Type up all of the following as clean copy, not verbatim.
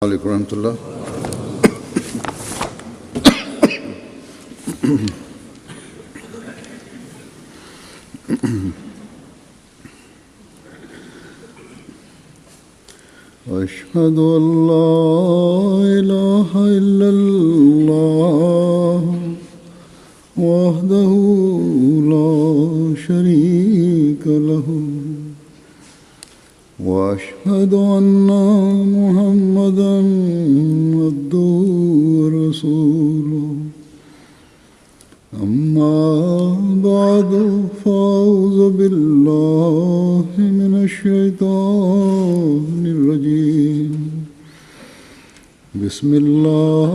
علیکم ورحمۃ اللہ۔ اشہد ان لا الہ الا اللہ وحدہ لا شریک لہ واشہد ان محمدا عبدہ ورسولہ اما بعد فاعوذ باللہ من الشیطان الرجیم بسم اللہ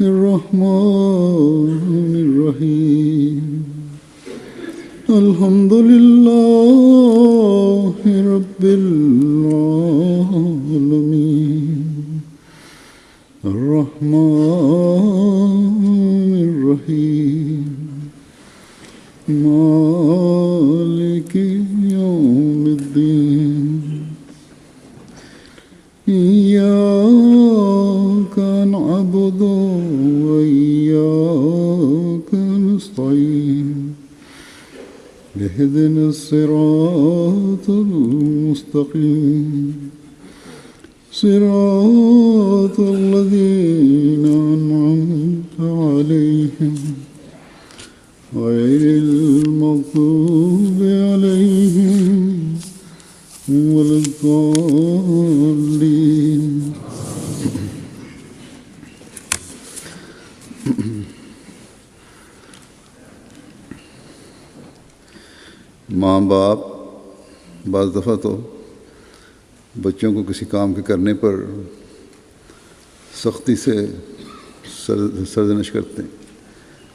الرحمن الرحیم الحمد للہ رب العالمین الرحمن الرحیم مالک یوم الدین ایاک نعبد وایاک نستعین اهدنا الصراط المستقیم صراط الذین أنعمت علیہم غیر المغضوب علیہم ولا الضالین۔ ماں باپ بعض دفعہ تو بچوں کو کسی کام کے کرنے پر سختی سے سرزنش کرتے ہیں،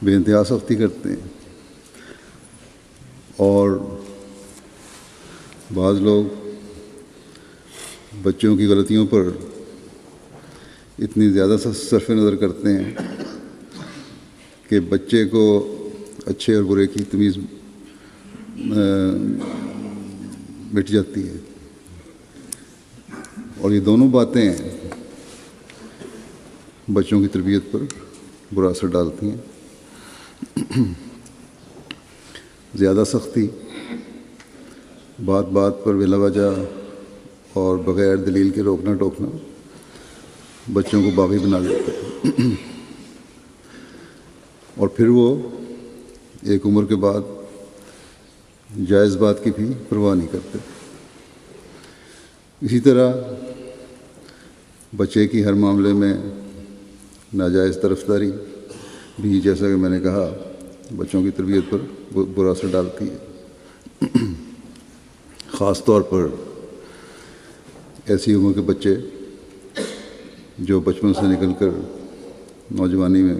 بے انتہا سختی کرتے ہیں، اور بعض لوگ بچوں کی غلطیوں پر اتنی زیادہ صرف نظر کرتے ہیں کہ بچے کو اچھے اور برے کی تمیز مٹ جاتی ہے، اور یہ دونوں باتیں بچوں کی تربیت پر برا اثر ڈالتی ہیں۔ زیادہ سختی، بات بات پر بلا وجہ اور بغیر دلیل کے روکنا ٹوکنا بچوں کو باغی بنا دیتا ہے، اور پھر وہ ایک عمر کے بعد جائز بات کی بھی پرواہ نہیں کرتے۔ اسی طرح بچے کی ہر معاملے میں ناجائز طرفداری بھی، جیسا کہ میں نے کہا، بچوں کی تربیت پر برا اثر ڈالتی ہے، خاص طور پر ایسی عمر کے بچے جو بچپن سے نکل کر نوجوانی میں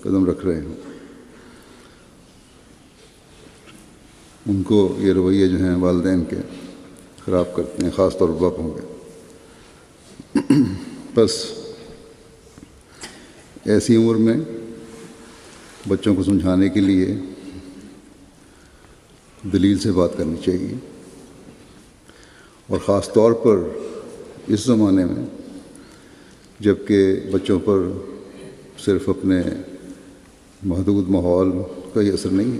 قدم رکھ رہے ہوں۔ ان کو یہ رویے جو ہیں والدین کے خراب کرتے ہیں، خاص طور پر باپوں کے۔ بس ایسی عمر میں بچوں کو سمجھانے کے لیے دلیل سے بات کرنی چاہیے، اور خاص طور پر اس زمانے میں جب کہ بچوں پر صرف اپنے محدود ماحول کا ہی اثر نہیں ہے،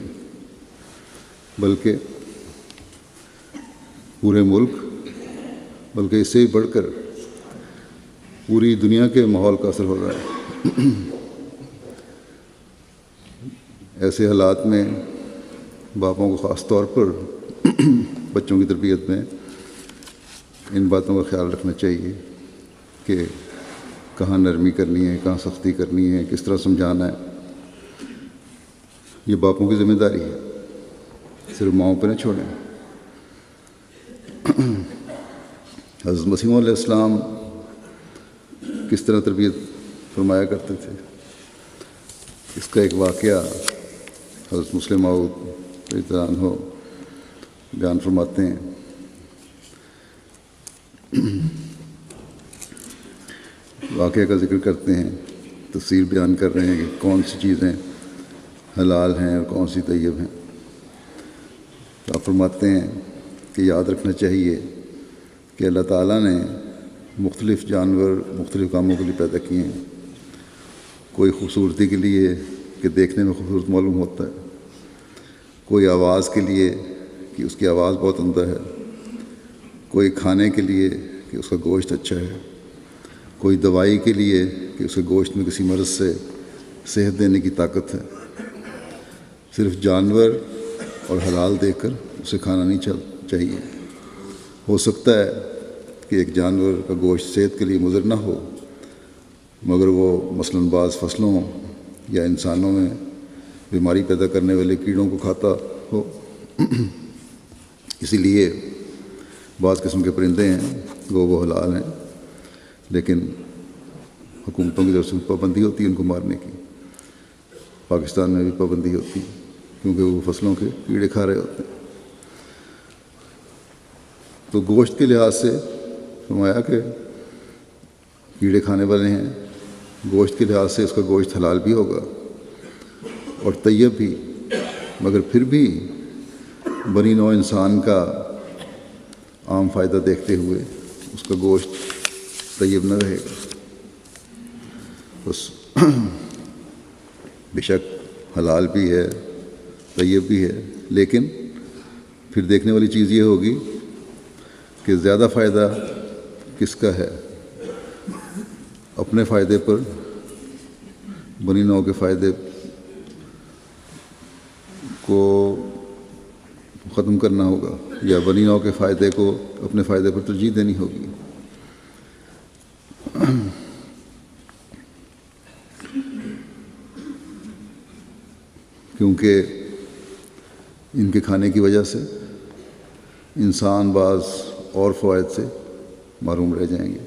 بلکہ پورے ملک، بلکہ اس سے بھی بڑھ کر پوری دنیا کے ماحول کا اثر ہو رہا ہے۔ ایسے حالات میں باپوں کو خاص طور پر بچوں کی تربیت میں ان باتوں کا خیال رکھنا چاہیے کہ کہاں نرمی کرنی ہے، کہاں سختی کرنی ہے، کس طرح سمجھانا ہے۔ یہ باپوں کی ذمہ داری ہے، صرف ماؤں پہ نہ چھوڑیں۔ حضرت مسیح علیہ السلام کس طرح تربیت فرمایا کرتے تھے، اس کا ایک واقعہ حضرت مسلم موعود رضی اللہ عنہ بیان فرماتے ہیں۔ واقعہ کا ذکر کرتے ہیں، تفسیر بیان کر رہے ہیں کہ کون سی چیزیں حلال ہیں اور کون سی طیب ہیں۔ تو آپ فرماتے ہیں کہ یاد رکھنا چاہیے کہ اللہ تعالیٰ نے مختلف جانور مختلف کاموں کے لیے پیدا کیے ہیں. کوئی خوبصورتی کے لیے کہ دیکھنے میں خوبصورت معلوم ہوتا ہے، کوئی آواز کے لیے کہ اس کی آواز بہت عمدہ ہے، کوئی کھانے کے لیے کہ اس کا گوشت اچھا ہے، کوئی دوائی کے لیے کہ اس کے گوشت میں کسی مرض سے صحت دینے کی طاقت ہے. صرف جانور اور حلال دیکھ کر اسے کھانا نہیں چاہیے. ہو سکتا ہے کہ ایک جانور کا گوشت صحت کے لیے مضر نہ ہو، مگر وہ مثلاً بعض فصلوں یا انسانوں میں بیماری پیدا کرنے والے کیڑوں کو کھاتا ہو. اسی لیے بعض قسم کے پرندے ہیں وہ حلال ہیں، لیکن حکومتوں کی طرف سے پابندی ہوتی ہے ان کو مارنے کی. پاکستان میں بھی پابندی ہوتی ہے کیونکہ وہ فصلوں کے کیڑے کھا رہے ہوتے ہیں. تو گوشت کے لحاظ سے فرمایا کہ کیڑے کھانے والے ہیں، گوشت کے لحاظ سے اس کا گوشت حلال بھی ہوگا اور طیب بھی، مگر پھر بھی بنی نوع انسان کا عام فائدہ دیکھتے ہوئے اس کا گوشت طیب نہ رہے گا. بس بے شک حلال بھی ہے، طیب بھی ہے، لیکن پھر دیکھنے والی چیز یہ ہوگی کہ زیادہ فائدہ کس کا ہے. اپنے فائدے پر بنی نوع کے فائدے کو ختم کرنا ہوگا یا بنی نوع کے فائدے کو اپنے فائدے پر ترجیح دینی ہوگی. کیونکہ ان کے کھانے کی وجہ سے انسان بعض اور فوائد سے محروم رہ جائیں گے.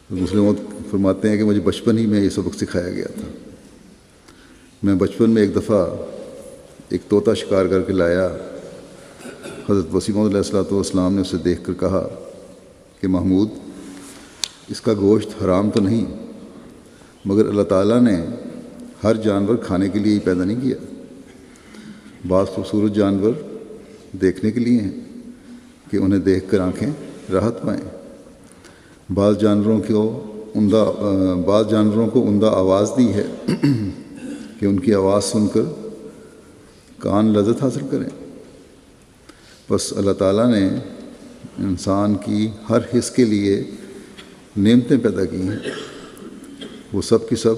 مسلم فرماتے ہیں کہ مجھے بچپن ہی میں یہ سبق سکھایا گیا تھا. میں بچپن میں ایک دفعہ ایک طوطا شکار کر کے لایا. حضرت وسیع موعود علیہ السلام نے اسے دیکھ کر کہا کہ محمود، اس کا گوشت حرام تو نہیں، مگر اللہ تعالیٰ نے ہر جانور کھانے کے لیے ہی پیدا نہیں کیا. بعض خوبصورت جانور دیکھنے کے لیے ہیں کہ انہیں دیکھ کر آنکھیں راحت پائیں. بعض جانوروں کو عمدہ آواز دی ہے کہ ان کی آواز سن کر کان لذت حاصل کریں. بس اللہ تعالیٰ نے انسان کی ہر حص کے لیے نعمتیں پیدا کی ہیں، وہ سب کی سب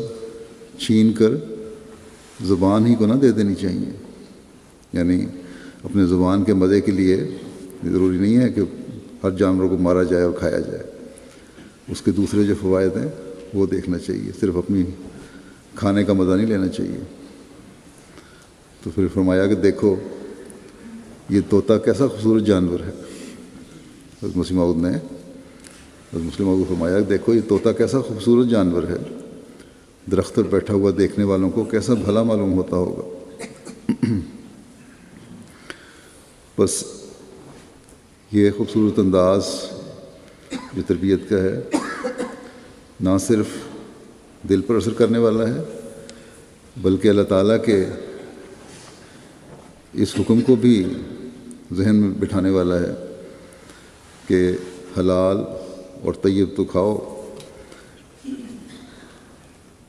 چھین کر زبان ہی کو نہ دے دینی چاہیے. یعنی اپنے زبان کے مزے کے لیے ضروری نہیں ہے کہ ہر جانور کو مارا جائے اور کھایا جائے. اس کے دوسرے جو فوائد ہیں وہ دیکھنا چاہیے، صرف اپنی کھانے کا مزہ نہیں لینا چاہیے. تو پھر فرمایا کہ دیکھو یہ طوطا کیسا خوبصورت جانور ہے. حضرت مسیح موعود نے حضرت مسلم موعود کو فرمایا کہ دیکھو یہ طوطا کیسا خوبصورت جانور ہے، درخت پر بیٹھا ہوا دیکھنے والوں کو کیسا بھلا معلوم ہوتا ہوگا. بس یہ خوبصورت انداز جو تربیت کا ہے نہ صرف دل پر اثر کرنے والا ہے، بلکہ اللہ تعالیٰ کے اس حکم کو بھی ذہن میں بٹھانے والا ہے کہ حلال اور طیب تو کھاؤ،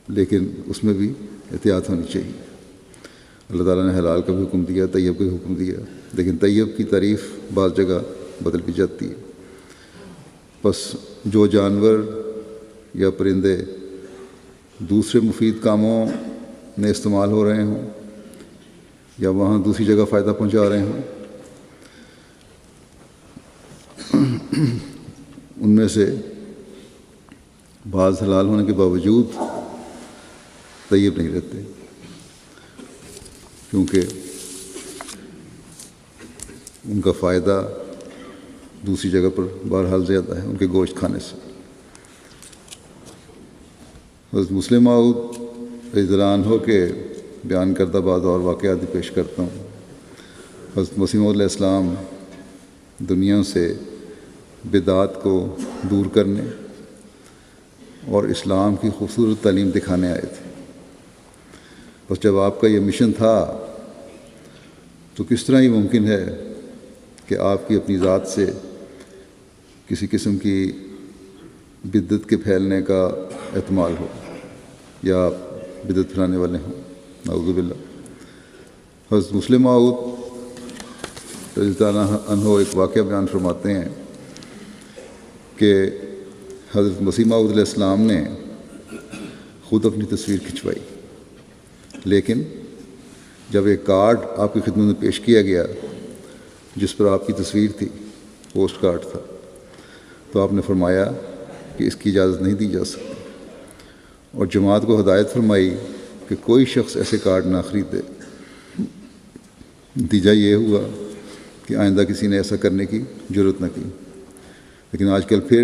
لیکن اس میں بھی احتیاط ہونی چاہیے. اللہ تعالیٰ نے حلال کا بھی حکم دیا، طیب کا بھی حکم دیا، لیکن طیب کی تعریف بعض جگہ بدل بھی جاتی ہے. بس جو جانور یا پرندے دوسرے مفید کاموں میں استعمال ہو رہے ہوں یا وہاں دوسری جگہ فائدہ پہنچا رہے ہوں، ان میں سے بعض حلال ہونے کے باوجود طیب نہیں رہتے، کیونکہ ان کا فائدہ دوسری جگہ پر بہرحال زیادہ ہے ان کے گوشت کھانے سے. حضرت مسلم موعود رضی اللہ عنہ کے بیان کردہ بعض اور واقعات پیش کرتا ہوں. حضرت مسیح موعود علیہ السلام دنیا سے بدعات کو دور کرنے اور اسلام کی خوبصورت تعلیم دکھانے آئے تھے. بس جب آپ کا یہ مشن تھا تو کس طرح یہ ممکن ہے کہ آپ کی اپنی ذات سے کسی قسم کی بدعت کے پھیلنے کا احتمال ہو یا بدعت پھیلانے والے ہوں، نعوذ باللہ۔ حضرت مسلم موعود رضی اللہ عنہ ایک واقعہ بیان فرماتے ہیں کہ حضرت مسیح موعود علیہ السلام نے خود اپنی تصویر کھنچوائی، لیکن جب ایک کارڈ آپ کی خدمت میں پیش کیا گیا جس پر آپ کی تصویر تھی، پوسٹ کارڈ تھا، تو آپ نے فرمایا کہ اس کی اجازت نہیں دی جا سکتی، اور جماعت کو ہدایت فرمائی کہ کوئی شخص ایسے کارڈ نہ خریدے۔ نتیجہ یہ ہوا کہ آئندہ کسی نے ایسا کرنے کی جرات نہ کی۔ لیکن آج کل پھر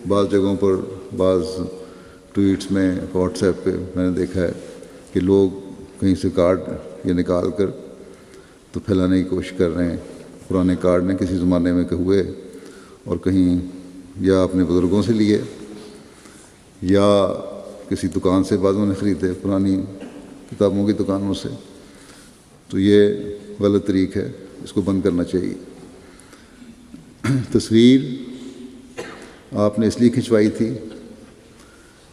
بعض جگہوں پر، بعض ٹویٹس میں، واٹس ایپ پہ میں نے دیکھا ہے کہ لوگ کہیں سے کارڈ یہ نکال کر تو پھیلانے کی کوشش کر رہے ہیں۔ پرانے کارڈ نے کسی زمانے میں کہ ہوئے اور کہیں یا اپنے بزرگوں سے لیے یا کسی دکان سے بعضوں نے خریدے، پرانی کتابوں کی دکانوں سے، تو یہ غلط طریق ہے، اس کو بند کرنا چاہیے۔ تصویر آپ نے اس لیے کھنچوائی تھی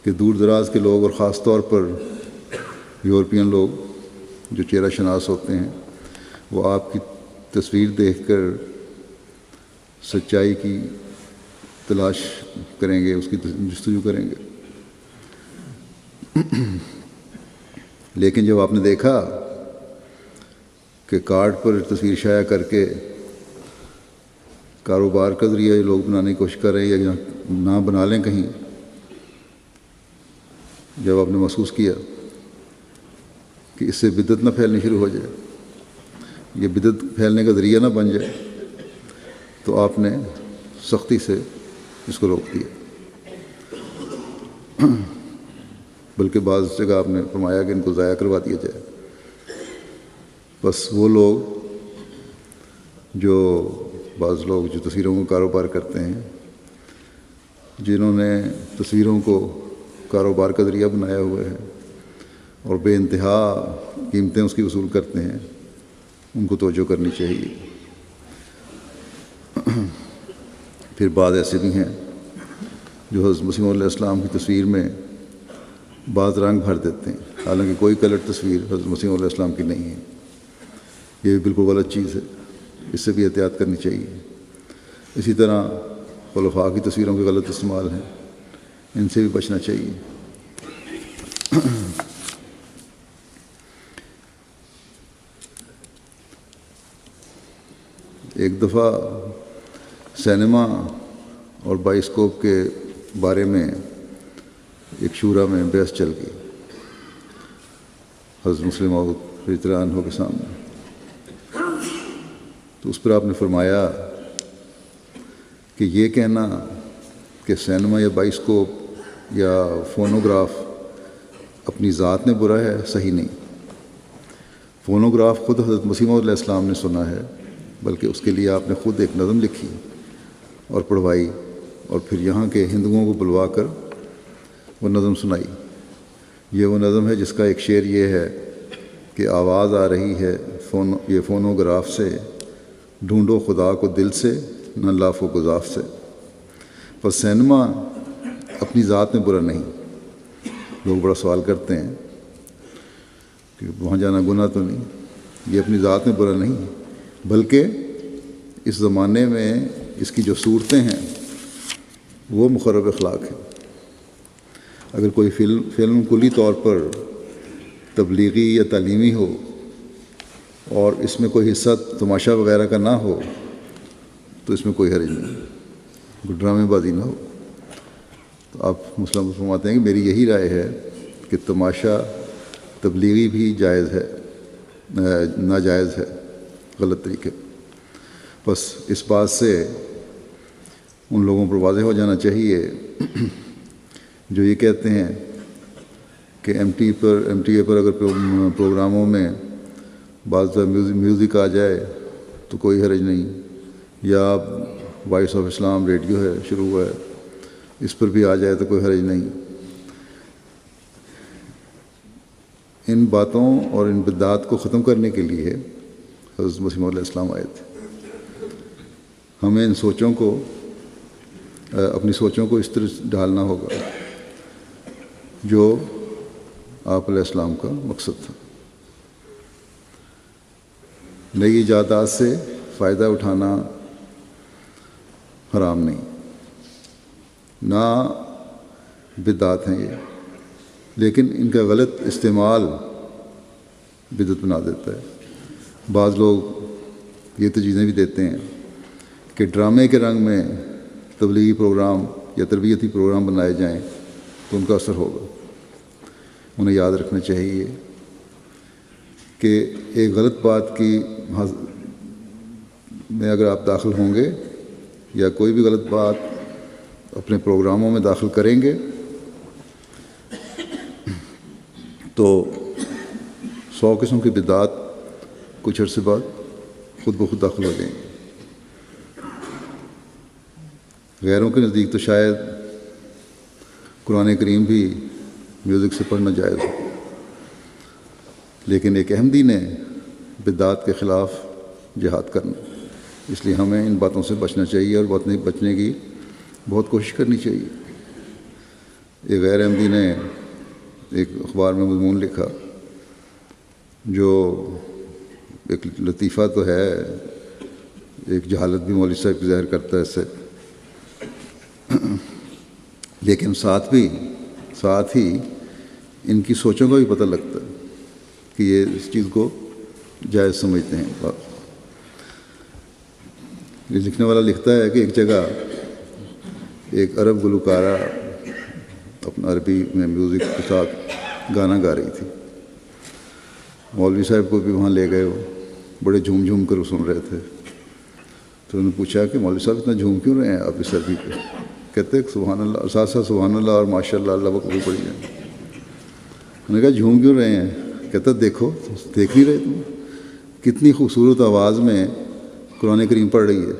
کہ دور دراز کے لوگ، اور خاص طور پر یورپین لوگ جو چہرہ شناس ہوتے ہیں، وہ آپ کی تصویر دیکھ کر سچائی کی تلاش کریں گے، اس کی جستجو کریں گے۔ لیکن جب آپ نے دیکھا کہ کارڈ پر تصویر شائع کر کے کاروبار کا ذریعہ لوگ بنانے کی کوشش کر رہے ہیں یا نہ بنا لیں کہیں، جب آپ نے محسوس کیا کہ اس سے بدعت نہ پھیلنی شروع ہو جائے، یہ بدعت پھیلنے کا ذریعہ نہ بن جائے، تو آپ نے سختی سے اس کو روک دیا۔ بلکہ بعض جگہ آپ نے فرمایا کہ ان کو ضائع کروا دیا جائے۔ بس وہ لوگ بعض لوگ جو تصویروں کا کاروبار کرتے ہیں، جنہوں نے تصویروں کو کاروبار کا ذریعہ بنایا ہوا ہے اور بے انتہا قیمتیں اس کی وصول کرتے ہیں، ان کو توجہ کرنی چاہیے۔ پھر بعض ایسے بھی ہیں جو حضرت مسیح علیہ السلام کی تصویر میں بعض رنگ بھر دیتے ہیں، حالانکہ کوئی کلر تصویر حضرت مسیح علیہ السلام کی نہیں ہے۔ یہ بھی بالکل غلط چیز ہے، اس سے بھی احتیاط کرنی چاہیے۔ اسی طرح خلفاء کی تصویروں کے غلط استعمال ہیں، ان سے بھی بچنا چاہیے۔ ایک دفعہ سینما اور بائسکوپ کے بارے میں ایک شورا میں بحث چل گئی حضرت مسلم موعود رضی اللہ عنہ کے سامنے، تو اس پر آپ نے فرمایا کہ یہ کہنا کہ سینما یا بائسکوپ یا فونوگراف اپنی ذات میں برا ہے، صحیح نہیں۔ فونوگراف خود حضرت مسیح موعود علیہ السلام نے سنا ہے، بلکہ اس کے لیے آپ نے خود ایک نظم لکھی اور پڑھوائی، اور پھر یہاں کے ہندوؤں کو بلوا کر وہ نظم سنائی۔ یہ وہ نظم ہے جس کا ایک شعر یہ ہے کہ آواز آ رہی ہے یہ فونوگراف سے، ڈھونڈو خدا کو دل سے، نہ لاف و گزاف سے۔ پس سینما اپنی ذات میں برا نہیں۔ لوگ بڑا سوال کرتے ہیں کہ وہاں جانا گناہ تو نہیں؟ یہ اپنی ذات میں برا نہیں، بلکہ اس زمانے میں اس کی جو صورتیں ہیں وہ مخرب اخلاق ہیں۔ اگر کوئی فلم کلی طور پر تبلیغی یا تعلیمی ہو اور اس میں کوئی حصہ تماشا وغیرہ کا نہ ہو تو اس میں کوئی حرج نہیں، کوئی ڈرامے بازی نہ ہو۔ تو آپ مسلم فرماتے ہیں کہ میری یہی رائے ہے کہ تماشا تبلیغی بھی جائز ہے، ناجائز ہے، غلط طریقے۔ بس اس بات سے ان لوگوں پر واضح ہو جانا چاہیے جو یہ کہتے ہیں کہ ایم ٹی اے پر اگر پروگراموں میں بعض میوزک آ جائے تو کوئی حرج نہیں، یا وائس آف اسلام ریڈیو ہے، شروع ہوا ہے، اس پر بھی آ جائے تو کوئی حرج نہیں۔ ان باتوں اور ان بدعات کو ختم کرنے کے لیے حضرت مسیح علیہ السلام آئے تھے۔ ہمیں ان سوچوں کو اپنی سوچوں کو اس طرح ڈھالنا ہوگا جو آپ علیہ السلام کا مقصد تھا۔ نئی ایجادات سے فائدہ اٹھانا حرام نہیں، نہ بدعات ہیں یہ، لیکن ان کا غلط استعمال بدعت بنا دیتا ہے۔ بعض لوگ یہ تجویزیں بھی دیتے ہیں کہ ڈرامے کے رنگ میں تبلیغی پروگرام یا تربیتی پروگرام بنائے جائیں تو ان کا اثر ہوگا۔ انہیں یاد رکھنا چاہیے کہ ایک غلط بات کی میں اگر آپ داخل ہوں گے یا کوئی بھی غلط بات اپنے پروگراموں میں داخل کریں گے تو 100 قسم کی بدعات کچھ عرصے بعد خود بخود داخل ہو جائیں گے۔ غیروں کے نزدیک تو شاید قرآن کریم بھی میوزک سے پڑھنا جائز ہو، لیکن ایک احمدی نے بدعات کے خلاف جہاد کرنا، اس لیے ہمیں ان باتوں سے بچنا چاہیے اور بچنے کی بہت کوشش کرنی چاہیے۔ ایک غیر احمدی نے ایک اخبار میں مضمون لکھا جو ایک لطیفہ تو ہے، ایک جہالت بھی مولوی صاحب کی ظاہر کرتا ہے اس سے، لیکن ساتھ ہی ان کی سوچوں کا بھی پتہ لگتا ہے کہ یہ اس چیز کو جائز سمجھتے ہیں۔ یہ لکھنے والا لکھتا ہے کہ ایک جگہ ایک عرب گلوکارہ اپنا عربی میں میوزک کے ساتھ گانا گا رہی تھی۔ مولوی صاحب کو بھی وہاں لے گئے، وہ بڑے جھوم کر سن رہے تھے، تو انہوں نے پوچھا کہ مولوی صاحب اتنا جھوم کیوں رہے ہیں آپ اس عربی پہ؟ کہتے ہیں سبحان اللہ، ساتھ ساتھ سبحان اللہ اور ماشاء اللہ، اللہ کو پڑھی جائیں۔ انہوں نے کہا جھوم کیوں رہے ہیں؟ کہتا دیکھو، دیکھ نہیں رہے تم کتنی خوبصورت آواز میں قرآن کریم پڑھ رہی ہے۔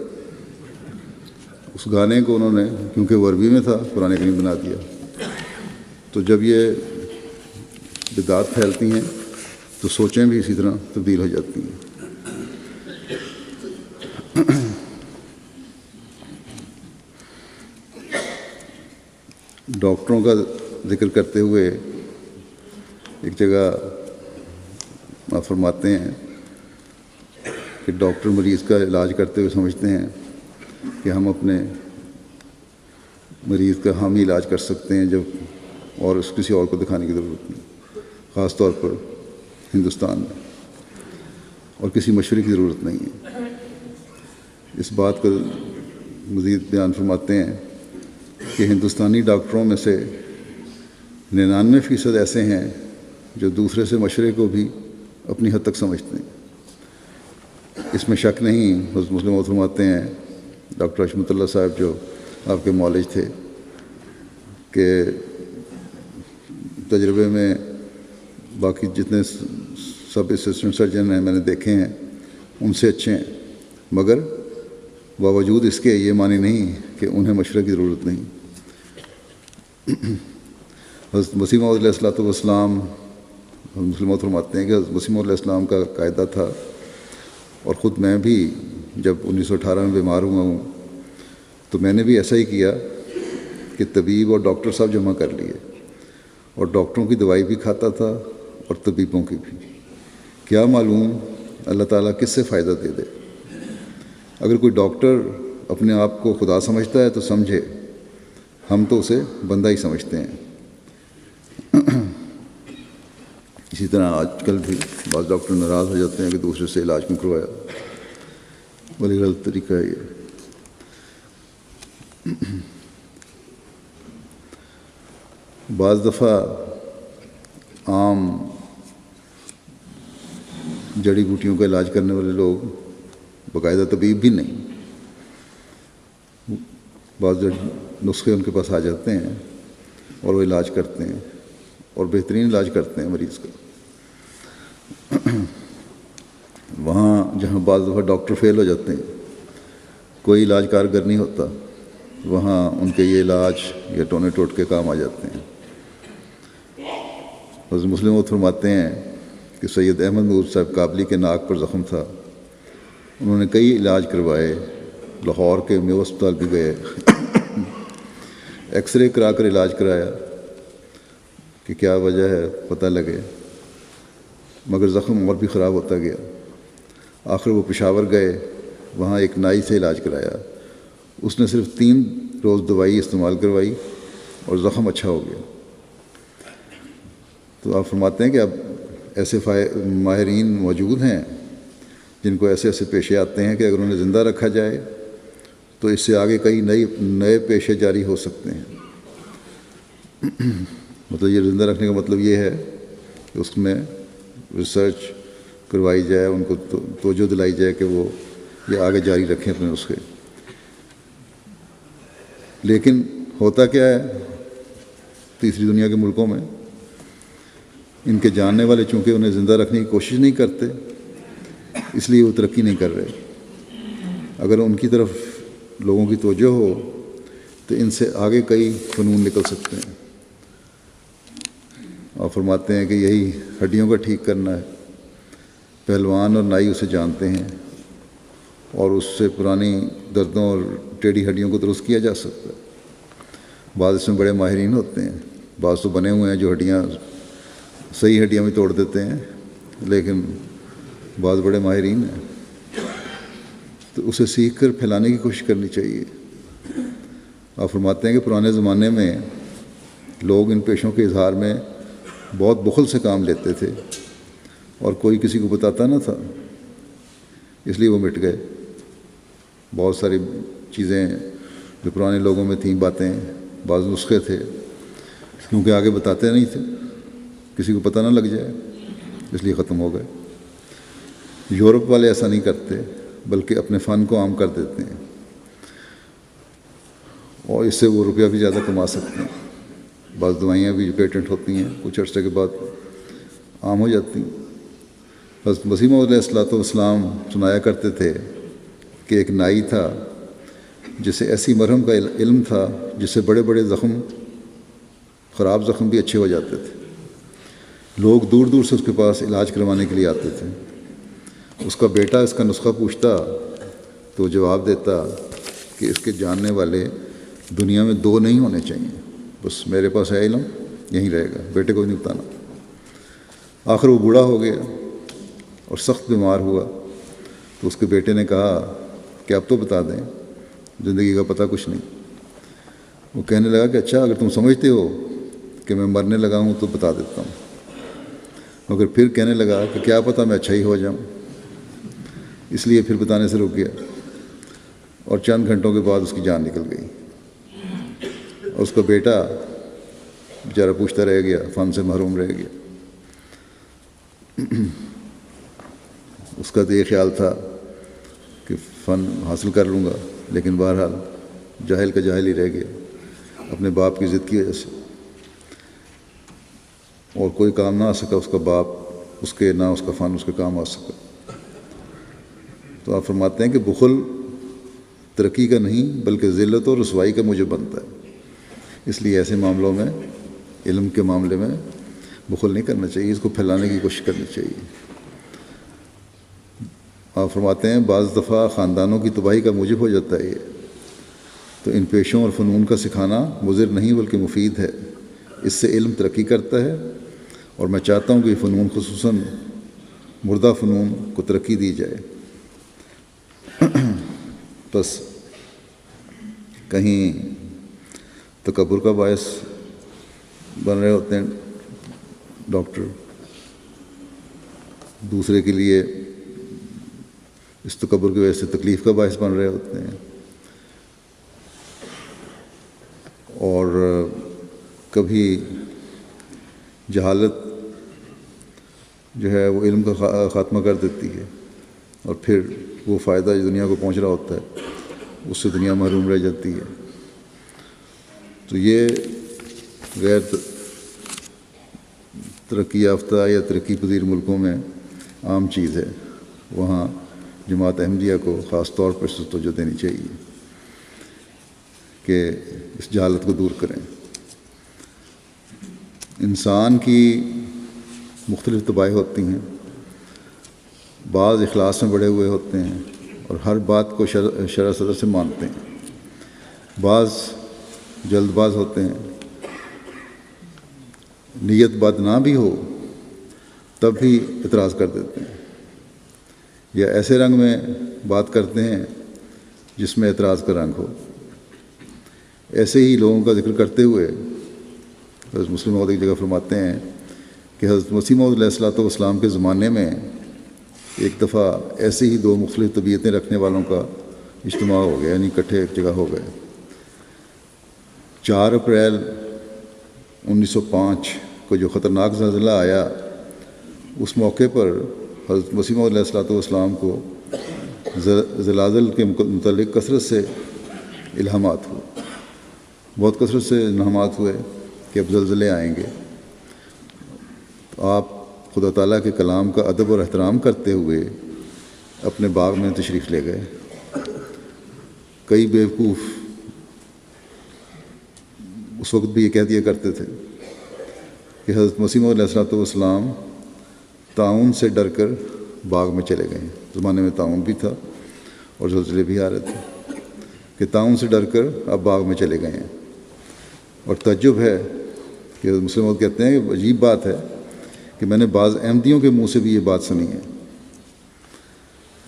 اس گانے کو انہوں نے، کیونکہ وہ عربی میں تھا، قرآن کریم بنا دیا۔ تو جب یہ بدعات پھیلتی ہیں تو سوچیں بھی اسی طرح تبدیل ہو جاتی ہیں۔ ڈاکٹروں کا ذکر کرتے ہوئے ایک جگہ آپ فرماتے ہیں کہ ڈاکٹر مریض کا علاج کرتے ہوئے سمجھتے ہیں کہ ہم اپنے مریض کا ہم ہی علاج کر سکتے ہیں، جب اور کسی اور کو دکھانے کی ضرورت نہیں، خاص طور پر ہندوستان میں، اور کسی مشورے کی ضرورت نہیں ہے۔ اس بات کو مزید بیان فرماتے ہیں کہ ہندوستانی ڈاکٹروں میں سے 99% ایسے ہیں جو دوسرے سے مشورے کو بھی اپنی حد تک سمجھتے ہیں۔ اس میں شک نہیں۔ حضرت مسلم موعود فرماتے ہیں، ڈاکٹر حشمت اللہ صاحب جو آپ کے معالج تھے، کہ تجربے میں باقی جتنے سب اسسٹنٹ سرجن ہیں میں نے دیکھے ہیں ان سے اچھے ہیں، مگر باوجود اس کے یہ معنی نہیں کہ انہیں مشورے کی ضرورت نہیں۔ حضرت مسیح موعود علیہ الصلوۃ والسلام، مسلم موعود فرماتے ہیں کہ حضرت مسیح موعود علیہ السلام کا قاعدہ تھا، اور خود میں بھی جب 1918 میں بیمار ہوا ہوں تو میں نے بھی ایسا ہی کیا کہ طبیب اور ڈاکٹر سب جمع کر لیے، اور ڈاکٹروں کی دوائی بھی کھاتا تھا اور طبیبوں کی بھی۔ کیا معلوم اللہ تعالیٰ کس سے فائدہ دے دے۔ اگر کوئی ڈاکٹر اپنے آپ کو خدا سمجھتا ہے تو سمجھے، ہم تو اسے بندہ ہی سمجھتے ہیں۔ اسی طرح آج کل بھی بعض ڈاکٹر ناراض ہو جاتے ہیں کہ دوسرے سے علاج کیوں کروایا، بڑی غلط طریقہ ہے یہ۔ بعض دفعہ عام جڑی بوٹیوں کا علاج کرنے والے لوگ باقاعدہ طبیب بھی نہیں، بعض نسخے ان کے پاس آ جاتے ہیں اور وہ علاج کرتے ہیں، اور بہترین علاج کرتے ہیں مریض کا۔ وہاں جہاں بعض دفعہ ڈاکٹر فیل ہو جاتے ہیں، کوئی علاج کارگر نہیں ہوتا، وہاں ان کے یہ علاج یا ٹونے ٹوٹ کے کام آ جاتے ہیں۔ حضرت مسلم موعود فرماتے ہیں کہ سید احمد نور صاحب کابلی کے ناک پر زخم تھا، انہوں نے کئی علاج کروائے، لاہور کے میو اسپتال بھی گئے، ایکس رے کرا کر علاج کرایا کہ کیا وجہ ہے پتہ لگے، مگر زخم اور بھی خراب ہوتا گیا۔ آخر وہ پشاور گئے، وہاں ایک نائی سے علاج کرایا، اس نے صرف 3 روز دوائی استعمال کروائی اور زخم اچھا ہو گیا۔ تو آپ فرماتے ہیں کہ اب ایسے ماہرین موجود ہیں جن کو ایسے ایسے پیشے آتے ہیں کہ اگر انہیں زندہ رکھا جائے تو اس سے آگے کئی نئے پیشے جاری ہو سکتے ہیں۔ مطلب یہ زندہ رکھنے کا مطلب یہ ہے کہ اس میں ریسرچ کروائی جائے، ان کو توجہ دلائی جائے کہ وہ یہ آگے جاری رکھیں اپنے نسخے۔ لیکن ہوتا کیا ہے تیسری دنیا کے ملکوں میں، ان کے جاننے والے چونکہ انہیں زندہ رکھنے کی کوشش نہیں کرتے، اس لیے وہ ترقی نہیں کر رہے۔ اگر ان کی طرف لوگوں کی توجہ ہو تو ان سے آگے کئی فنون نکل سکتے ہیں۔ اور فرماتے ہیں کہ یہی ہڈیوں کا ٹھیک کرنا ہے، پہلوان اور نائی اسے جانتے ہیں اور اس سے پرانی دردوں اور ٹیڑھی ہڈیوں کو درست کیا جا سکتا ہے۔ بعض اس میں بڑے ماہرین ہوتے ہیں، بعض تو بنے ہوئے ہیں جو ہڈیاں صحیح ہڈیاں بھی توڑ دیتے ہیں، لیکن بعض بڑے ماہرین ہیں، تو اسے سیکھ کر پھیلانے کی کوشش کرنی چاہیے۔ آپ فرماتے ہیں کہ پرانے زمانے میں لوگ ان پیشوں کے اظہار میں بہت بخل سے کام لیتے تھے اور کوئی کسی کو بتاتا نہ تھا، اس لیے وہ مٹ گئے۔ بہت ساری چیزیں جو پرانے لوگوں میں تھیں، باتیں، بعض نسخے تھے، کیونکہ آگے بتاتے نہیں تھے، کسی کو پتہ نہ لگ جائے، اس لیے ختم ہو گئے۔ یورپ والے ایسا نہیں کرتے، بلکہ اپنے فن کو عام کر دیتے ہیں اور اس سے وہ روپیہ بھی زیادہ کما سکتے ہیں۔ بعض دوائیاں بھی جو پیٹنٹ ہوتی ہیں کچھ عرصے کے بعد عام ہو جاتی ہیں۔ حضرت مسیح موعود علیہ الصلوۃ والسلام سنایا کرتے تھے کہ ایک نائی تھا جسے ایسی مرہم کا علم تھا جس سے بڑے بڑے زخم، خراب زخم بھی اچھے ہو جاتے تھے۔ لوگ دور دور سے اس کے پاس علاج کروانے کے لیے آتے تھے۔ اس کا بیٹا اس کا نسخہ پوچھتا تو وہ جواب دیتا کہ اس کے جاننے والے دنیا میں 2 نہیں ہونے چاہیے، بس میرے پاس ہے علم، یہیں رہے گا، بیٹے کو نہیں بتانا۔ آخر وہ بوڑھا ہو گیا اور سخت بیمار ہوا تو اس کے بیٹے نے کہا کہ اب تو بتا دیں، زندگی کا پتہ کچھ نہیں۔ وہ کہنے لگا کہ اچھا، اگر تم سمجھتے ہو کہ میں مرنے لگا ہوں تو بتا دیتا ہوں، مگر پھر کہنے لگا کہ کیا پتہ میں اچھا ہی ہو جاؤں، اس لیے پھر بتانے سے رک گیا اور چند گھنٹوں کے بعد اس کی جان نکل گئی۔ اور اس کا بیٹا بیچارہ پوچھتا رہ گیا، فن سے محروم رہ گیا۔ اس کا تو یہ خیال تھا کہ فن حاصل کر لوں گا، لیکن بہرحال جاہل کا جاہل ہی رہ گیا اپنے باپ کی ضد کی وجہ سے، اور کوئی کام نہ آ سکا اس کا باپ، اس کے نہ اس کا فن اس کے کام آ سکا۔ تو آپ فرماتے ہیں کہ بخل ترقی کا نہیں بلکہ ذلت اور رسوائی کا موجب بنتا ہے، اس لیے ایسے معاملوں میں، علم کے معاملے میں بخل نہیں کرنا چاہیے، اس کو پھیلانے کی کوشش کرنی چاہیے۔ آپ فرماتے ہیں بعض دفعہ خاندانوں کی تباہی کا موجب ہو جاتا ہے یہ، تو ان پیشوں اور فنون کا سکھانا مضر نہیں بلکہ مفید ہے، اس سے علم ترقی کرتا ہے، اور میں چاہتا ہوں کہ یہ فنون خصوصاً مردہ فنون کو ترقی دی جائے۔ بس کہیں تکبر کا باعث بن رہے ہوتے ہیں ڈاکٹر، دوسرے کے لیے اس تکبر کی وجہ سے تکلیف کا باعث بن رہے ہوتے ہیں، اور کبھی جہالت جو ہے وہ علم کا خاتمہ کر دیتی ہے، اور پھر وہ فائدہ جو دنیا کو پہنچ رہا ہوتا ہے اس سے دنیا محروم رہ جاتی ہے۔ تو یہ غیر ترقی یافتہ یا ترقی پذیر ملکوں میں عام چیز ہے، وہاں جماعت احمدیہ کو خاص طور پر توجہ دینی چاہیے کہ اس جہالت کو دور کریں۔ انسان کی مختلف طبائع ہوتی ہیں، بعض اخلاص میں بڑھے ہوئے ہوتے ہیں اور ہر بات کو شرع صدر سے مانتے ہیں، بعض جلد باز ہوتے ہیں، نیت بد نہ بھی ہو تب بھی اعتراض کر دیتے ہیں، یا ایسے رنگ میں بات کرتے ہیں جس میں اعتراض کا رنگ ہو۔ ایسے ہی لوگوں کا ذکر کرتے ہوئے حضرت مسلم موعود ایک جگہ فرماتے ہیں کہ حضرت مسیح موعود علیہ الصلوۃ والسلام کے زمانے میں ایک دفعہ ایسے ہی دو مختلف طبیعتیں رکھنے والوں کا اجتماع ہو گیا، یعنی اکٹھے ایک جگہ ہو گئے۔ 4 اپریل 1905 کو جو خطرناک زلزلہ آیا، اس موقع پر حضرت مسیح موعود علیہ الصلوۃ والسلام کو زلازل کے متعلق کثرت سے الہامات ہوئے، بہت کثرت سے الہامات ہوئے کہ اب زلزلے آئیں گے۔ تو آپ خدا تعالیٰ کے کلام کا ادب اور احترام کرتے ہوئے اپنے باغ میں تشریف لے گئے۔ کئی بیوقوف اس وقت بھی یہ کہہ دیا کرتے تھے کہ حضرت مسیح موعود علیہ الصلوۃ والسلام طاعون سے ڈر کر باغ میں چلے گئے۔ زمانے میں طاعون بھی تھا اور زلزلے بھی آ رہے تھے کہ طاعون سے ڈر کر اب باغ میں چلے گئے ہیں۔ اور تعجب ہے کہ حضرت مسلم موعود کہتے ہیں کہ عجیب بات ہے کہ میں نے بعض احمدیوں کے منہ سے بھی یہ بات سنی ہے،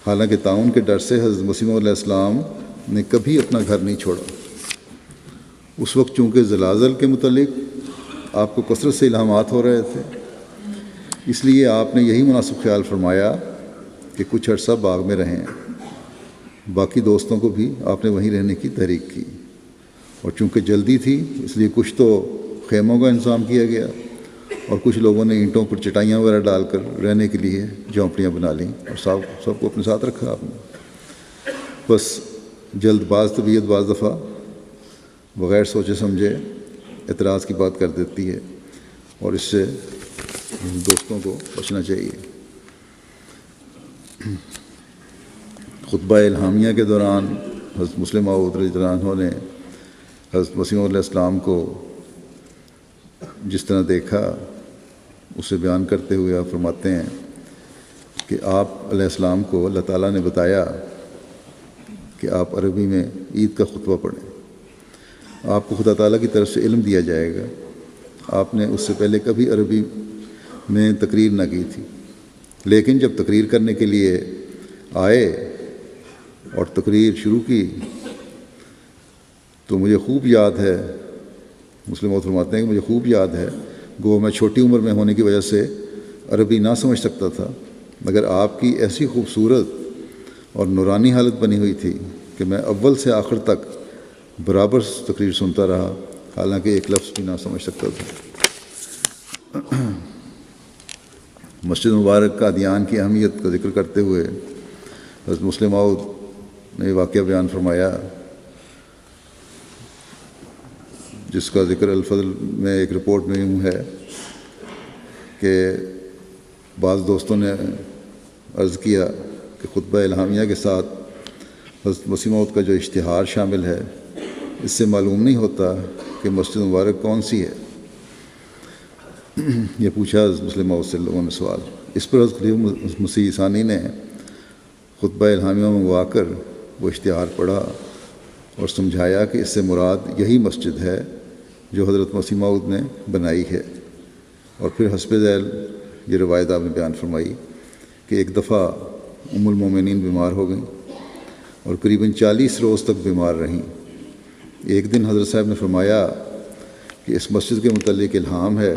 حالانکہ طاعون کے ڈر سے حضرت مسیح موعود علیہ السلام نے کبھی اپنا گھر نہیں چھوڑا۔ اس وقت چونکہ زلازل کے متعلق آپ کو کثرت سے الہامات ہو رہے تھے، اس لیے آپ نے یہی مناسب خیال فرمایا کہ کچھ عرصہ باغ میں رہیں۔ باقی دوستوں کو بھی آپ نے وہیں رہنے کی تحریک کی، اور چونکہ جلدی تھی اس لیے کچھ تو خیموں کا انتظام کیا گیا اور کچھ لوگوں نے اینٹوں پر چٹائیاں وغیرہ ڈال کر رہنے کے لیے جھونپڑیاں بنا لیں، اور سب کو اپنے ساتھ رکھا آپ نے۔ بس جلد باز طبیعت بعض دفعہ بغیر سوچے سمجھے اعتراض کی بات کر دیتی ہے، اور اس سے دوستوں کو بچنا چاہیے۔ خطبہ الہامیہ کے دوران حضرت مسلم موعود رضی اللہ عنہ نے حضرت مسیح موعود علیہ السلام کو جس طرح دیکھا اسے بیان کرتے ہوئے آپ فرماتے ہیں کہ آپ علیہ السلام کو اللہ تعالیٰ نے بتایا کہ آپ عربی میں عید کا خطبہ پڑھیں، آپ کو خدا تعالیٰ کی طرف سے علم دیا جائے گا۔ آپ نے اس سے پہلے کبھی عربی میں تقریر نہ کی تھی، لیکن جب تقریر کرنے کے لیے آئے اور تقریر شروع کی تو مجھے خوب یاد ہے، مسلم موعود فرماتے ہیں کہ مجھے خوب یاد ہے، گو میں چھوٹی عمر میں ہونے کی وجہ سے عربی نہ سمجھ سکتا تھا، مگر آپ کی ایسی خوبصورت اور نورانی حالت بنی ہوئی تھی کہ میں اول سے آخر تک برابر تقریر سنتا رہا، حالانکہ ایک لفظ بھی نہ سمجھ سکتا تھا۔ مسجد مبارک قادیان کی اہمیت کا ذکر کرتے ہوئے حضرت مسلم موعود نے واقعہ بیان فرمایا، جس کا ذکر الفضل میں ایک رپورٹ میں یوں ہے کہ بعض دوستوں نے عرض کیا کہ خطبہ الہامیہ کے ساتھ حضرت مسیح موعود کا جو اشتہار شامل ہے، اس سے معلوم نہیں ہوتا کہ مسجد مبارک کون سی ہے۔ یہ پوچھا حضرت مسلم موعود سے لوگوں نے سوال۔ اس پر حضرت خلیفہ مسیح ثانی نے خطبہ الہامیہ منگوا کر وہ اشتہار پڑھا اور سمجھایا کہ اس سے مراد یہی مسجد ہے جو حضرت مسیح موعود نے بنائی ہے۔ اور پھر حسب ذیل یہ روایت آپ نے بیان فرمائی کہ ایک دفعہ ام المومنین بیمار ہو گئیں اور قریباً 40 روز تک بیمار رہیں۔ ایک دن حضرت صاحب نے فرمایا کہ اس مسجد کے متعلق الہام ہے،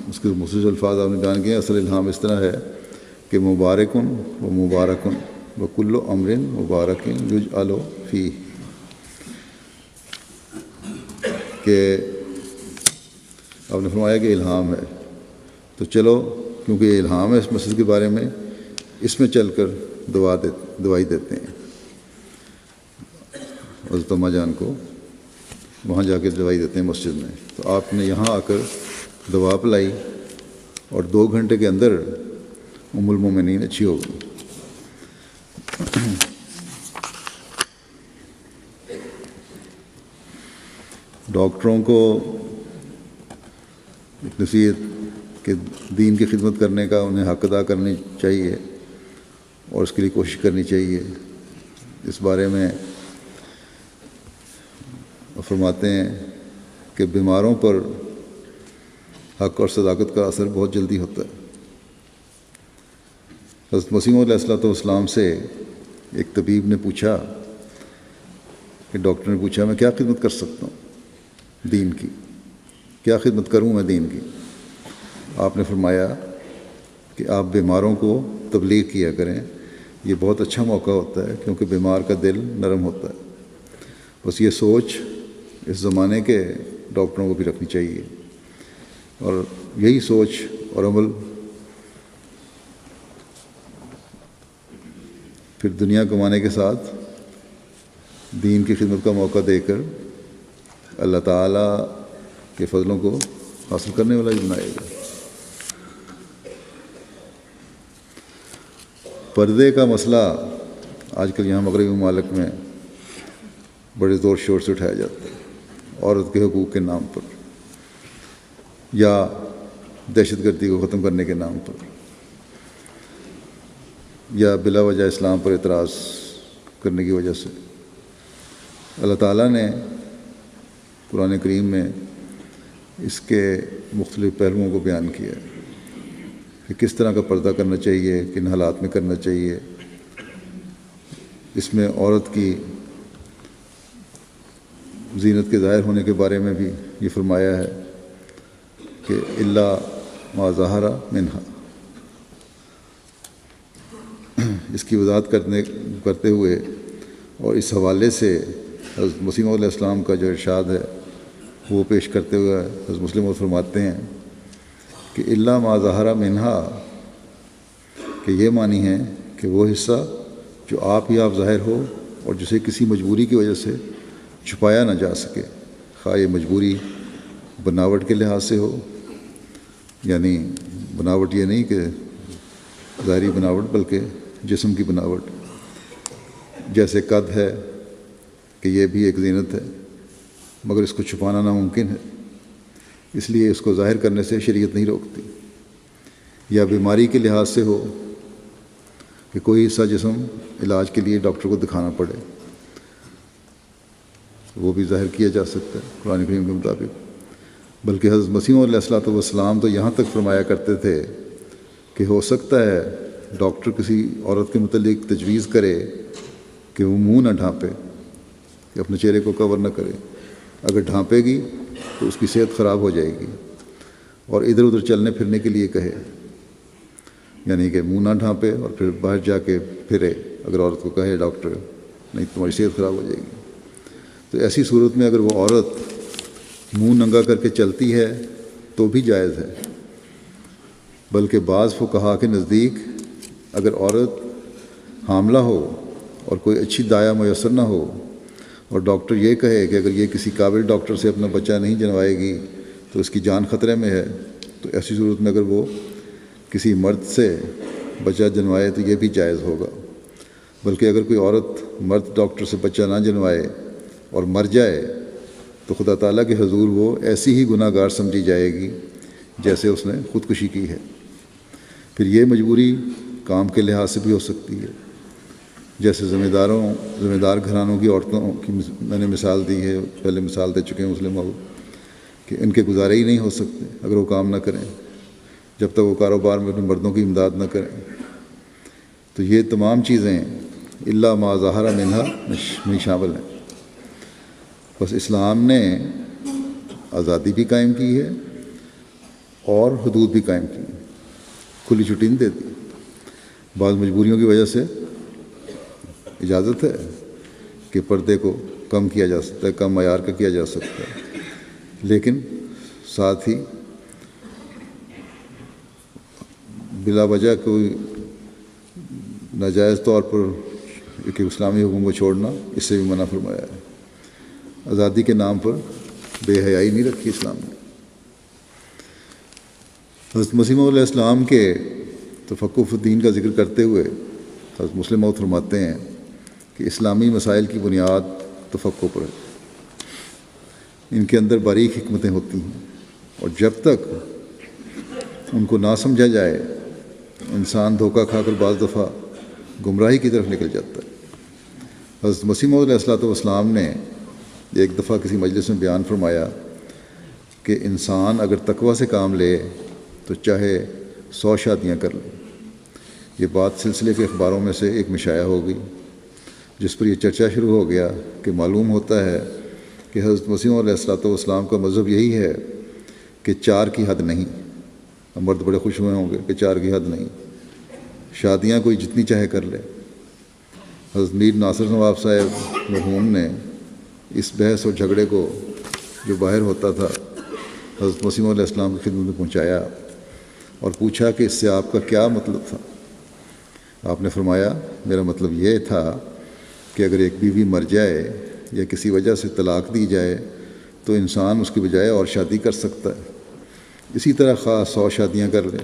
اس کے مختصر الفاظ آپ نے بیان کیے۔ اصل الہام اس طرح ہے کہ مبارکن و مبارکن و کل امر مبارکن یجعل فیہ، کہ آپ نے فرمایا کہ الہام ہے، تو چلو کیونکہ یہ الہام ہے اس مسجد کے بارے میں، اس میں چل کر دوائی دیتے ہیں۔ حضرت اماں جان کو وہاں جا کے دوائی دیتے ہیں مسجد میں، تو آپ نے یہاں آ کر دوا پلائی اور 2 گھنٹے کے اندر ام المومنین اچھی ہو گئی۔ ڈاکٹروں کو نصیحت کہ دین کی خدمت کرنے کا انہیں حق ادا کرنی چاہیے اور اس کے لیے کوشش کرنی چاہیے۔ اس بارے میں فرماتے ہیں کہ بیماروں پر حق اور صداقت کا اثر بہت جلدی ہوتا ہے۔ حضرت مسیح موعود علیہ السلام سے ایک طبیب نے پوچھا کہ ڈاکٹر نے پوچھا میں کیا خدمت کر سکتا ہوں دین کی، کیا خدمت کروں میں دین کی؟ آپ نے فرمایا کہ آپ بیماروں کو تبلیغ کیا کریں، یہ بہت اچھا موقع ہوتا ہے کیونکہ بیمار کا دل نرم ہوتا ہے۔ بس یہ سوچ اس زمانے کے ڈاکٹروں کو بھی رکھنی چاہیے، اور یہی سوچ اور عمل پھر دنیا کمانے کے ساتھ دین کی خدمت کا موقع دے کر اللہ تعالیٰ کے فضلوں کو حاصل کرنے والا ہی بنائے گا۔ پردے کا مسئلہ آج کل یہاں مغربی ممالک میں بڑے زور شور سے اٹھایا جاتا ہے، عورت کے حقوق کے نام پر یا دہشت گردی کو ختم کرنے کے نام پر یا بلا وجہ اسلام پر اعتراض کرنے کی وجہ سے۔ اللہ تعالیٰ نے قرآن کریم میں اس کے مختلف پہلوؤں کو بیان کیا ہے کہ کس طرح کا پردہ کرنا چاہیے، کن حالات میں کرنا چاہیے۔ اس میں عورت کی زینت کے ظاہر ہونے کے بارے میں بھی یہ فرمایا ہے کہ الا ما ظہر منہا، اس کی وضاحت کرتے ہوئے اور اس حوالے سے حضرت مسیح موعود علیہ السلام کا جو ارشاد ہے وہ پیش کرتے ہوئے حضرت مسلم موعود فرماتے ہیں کہ الا ما ظہر منہا، کہ یہ معنی ہے کہ وہ حصہ جو آپ ظاہر ہو اور جسے کسی مجبوری کی وجہ سے چھپایا نہ جا سکے، خواہ یہ مجبوری بناوٹ کے لحاظ سے ہو، یعنی بناوٹ یہ نہیں کہ ظاہری بناوٹ بلکہ جسم کی بناوٹ، جیسے قد ہے کہ یہ بھی ایک زینت ہے مگر اس کو چھپانا ناممکن ہے، اس لیے اس کو ظاہر کرنے سے شریعت نہیں روکتی۔ یا بیماری کے لحاظ سے ہو کہ کوئی حصہ جسم علاج کے لیے ڈاکٹر کو دکھانا پڑے، وہ بھی ظاہر کیا جا سکتا ہے قرآن کریم کے مطابق۔ بلکہ حضرت مسیح علیہ السلام تو یہاں تک فرمایا کرتے تھے کہ ہو سکتا ہے ڈاکٹر کسی عورت کے متعلق تجویز کرے کہ وہ منہ نہ ڈھانپے، کہ اپنے چہرے کو کور نہ کرے، اگر ڈھانپے گی تو اس کی صحت خراب ہو جائے گی، اور ادھر ادھر چلنے پھرنے کے لیے کہے، یعنی کہ منہ نہ ڈھانپے اور پھر باہر جا کے پھرے، اگر عورت کو کہے ڈاکٹر نہیں تمہاری صحت خراب ہو جائے گی۔ تو ایسی صورت میں اگر وہ عورت منہ ننگا کر کے چلتی ہے تو بھی جائز ہے۔ بلکہ بعض فقہا کے نزدیک اگر عورت حاملہ ہو اور کوئی اچھی دایا میسر نہ ہو اور ڈاکٹر یہ کہے کہ اگر یہ کسی قابل ڈاکٹر سے اپنا بچہ نہیں جنوائے گی تو اس کی جان خطرے میں ہے، تو ایسی صورت میں اگر وہ کسی مرد سے بچہ جنوائے تو یہ بھی جائز ہوگا۔ بلکہ اگر کوئی عورت مرد ڈاکٹر سے بچہ نہ جنوائے اور مر جائے تو خدا تعالیٰ کے حضور وہ ایسی ہی گناہ گار سمجھی جائے گی جیسے اس نے خودکشی کی ہے۔ پھر یہ مجبوری کام کے لحاظ سے بھی ہو سکتی ہے، جیسے ذمہ دار گھرانوں کی عورتوں کی میں نے مثال دی ہے، پہلے مثال دے چکے ہیں مسلم بھائی، کہ ان کے گزارے ہی نہیں ہو سکتے اگر وہ کام نہ کریں، جب تک وہ کاروبار میں اپنے مردوں کی امداد نہ کریں۔ تو یہ تمام چیزیں الا ما ظہر منہا میں شامل ہیں۔ بس اسلام نے آزادی بھی قائم کی ہے اور حدود بھی قائم کی، کھلی چھٹی نہیں دیتی۔ بعض مجبوریوں کی وجہ سے اجازت ہے کہ پردے کو کم کیا جا سکتا ہے، کم معیار کا کیا جا سکتا ہے، لیکن ساتھ ہی بلا وجہ کوئی ناجائز طور پر ایک اسلامی حکم کو چھوڑنا اس سے بھی منع فرمایا ہے۔ آزادی کے نام پر بے حیائی نہیں رکھی اسلام نے۔ حضرت مسیح علیہ السلام کے تفقہ الدین کا ذکر کرتے ہوئے حضرت مسلم موعود فرماتے ہیں کہ اسلامی مسائل کی بنیاد تفقہ پر ہے، ان کے اندر باریک حکمتیں ہوتی ہیں، اور جب تک ان کو نہ سمجھا جائے انسان دھوکہ کھا کر بعض دفعہ گمراہی کی طرف نکل جاتا ہے۔ حضرت مسیح علیہ السلام نے ایک دفعہ کسی مجلس میں بیان فرمایا کہ انسان اگر تقوی سے کام لے تو چاہے 100 شادیاں کر لے۔ یہ بات سلسلے کے اخباروں میں سے ایک میں شائع ہو گئی، جس پر یہ چرچا شروع ہو گیا کہ معلوم ہوتا ہے کہ حضرت مسیح علیہ الصلوۃ والسلام کا مذہب یہی ہے کہ 4 کی حد نہیں۔ مرد بڑے خوش ہوئے ہوں گے کہ 4 کی حد نہیں، شادیاں کوئی جتنی چاہے کر لے۔ حضرت میر ناصر نواب صاحب مرحوم نے اس بحث اور جھگڑے کو جو باہر ہوتا تھا حضرت مسیح علیہ السلام کی خدمت میں پہنچایا اور پوچھا کہ اس سے آپ کا کیا مطلب تھا۔ آپ نے فرمایا میرا مطلب یہ تھا کہ اگر ایک بیوی مر جائے یا کسی وجہ سے طلاق دی جائے تو انسان اس کی بجائے اور شادی کر سکتا ہے، اسی طرح خواہ 100 شادیاں کر لے۔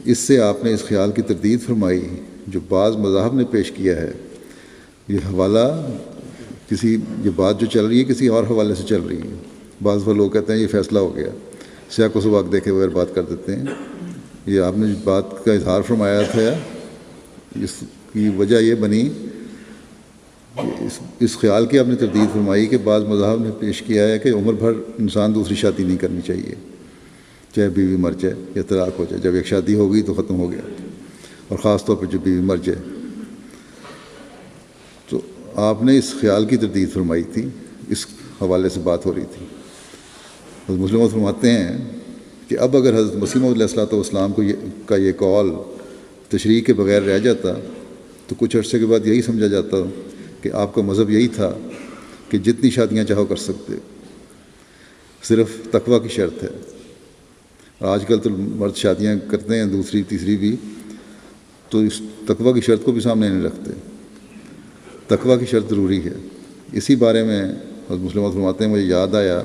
اس سے آپ نے اس خیال کی تردید فرمائی جو بعض مذاہب نے پیش کیا ہے۔ یہ حوالہ یہ بات جو چل رہی ہے کسی اور حوالے سے چل رہی ہے۔ بعض وہ لوگ کہتے ہیں یہ فیصلہ ہو گیا، سیاق و سباق دیکھے بغیر بات کر دیتے ہیں۔ یہ آپ نے بات کا اظہار فرمایا تھا، اس کی وجہ یہ بنی، اس خیال کی آپ نے تردید فرمائی کہ بعض مذاہب نے پیش کیا ہے کہ عمر بھر انسان دوسری شادی نہیں کرنی چاہیے، چاہے بیوی مر جائے یا طلاق ہو جائے۔ جب ایک شادی ہو گئی تو ختم ہو گیا، اور خاص طور پہ جب بیوی مر جائے۔ تو آپ نے اس خیال کی تردید فرمائی تھی، اس حوالے سے بات ہو رہی تھی۔ حضرت مسلم فرماتے ہیں کہ اب اگر حضرت مسیح علیہ الصلوۃ والسلام کا یہ قول تشریح کے بغیر رہ جاتا تو کچھ عرصے کے بعد یہی سمجھا جاتا کہ آپ کا مذہب یہی تھا کہ جتنی شادیاں چاہو کر سکتے، صرف تقوی کی شرط ہے۔ آج کل تو مرد شادیاں کرتے ہیں دوسری تیسری بھی، تو اس تقوی کی شرط کو بھی سامنے نہیں رکھتے۔ تقوی کی شرط ضروری ہے۔ اسی بارے میں حضرت مسلم فرماتے ہیں مجھے یاد آیا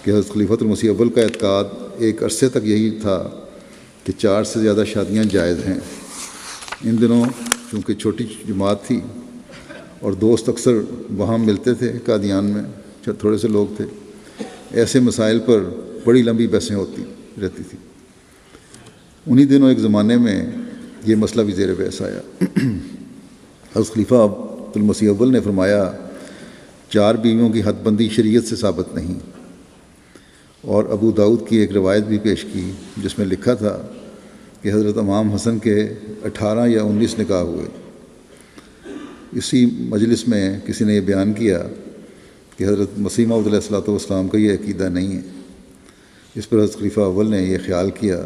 کہ حضرت خلیفۃ المسیح اول کا اعتقاد ایک عرصے تک یہی تھا کہ 4 سے زیادہ شادیاں جائز ہیں۔ ان دنوں چونکہ چھوٹی جماعت تھی اور دوست اکثر وہاں ملتے تھے قادیان میں، تھوڑے سے لوگ تھے، ایسے مسائل پر بڑی لمبی بحثیں ہوتی رہتی تھی۔ انہی دنوں ایک زمانے میں یہ مسئلہ بھی زیر بحث آیا۔ حضرت خلیفہ عبد المسیح اول نے فرمایا 4 بیویوں کی حد بندی شریعت سے ثابت نہیں، اور ابو داؤد کی ایک روایت بھی پیش کی جس میں لکھا تھا کہ حضرت امام حسن کے 18 یا 19 نکاح ہوئے۔ اسی مجلس میں کسی نے یہ بیان کیا کہ حضرت مسیح موعود علیہ الصلوۃ والسلام کا یہ عقیدہ نہیں ہے۔ اس پر حضرت خلیفہ اول نے یہ خیال کیا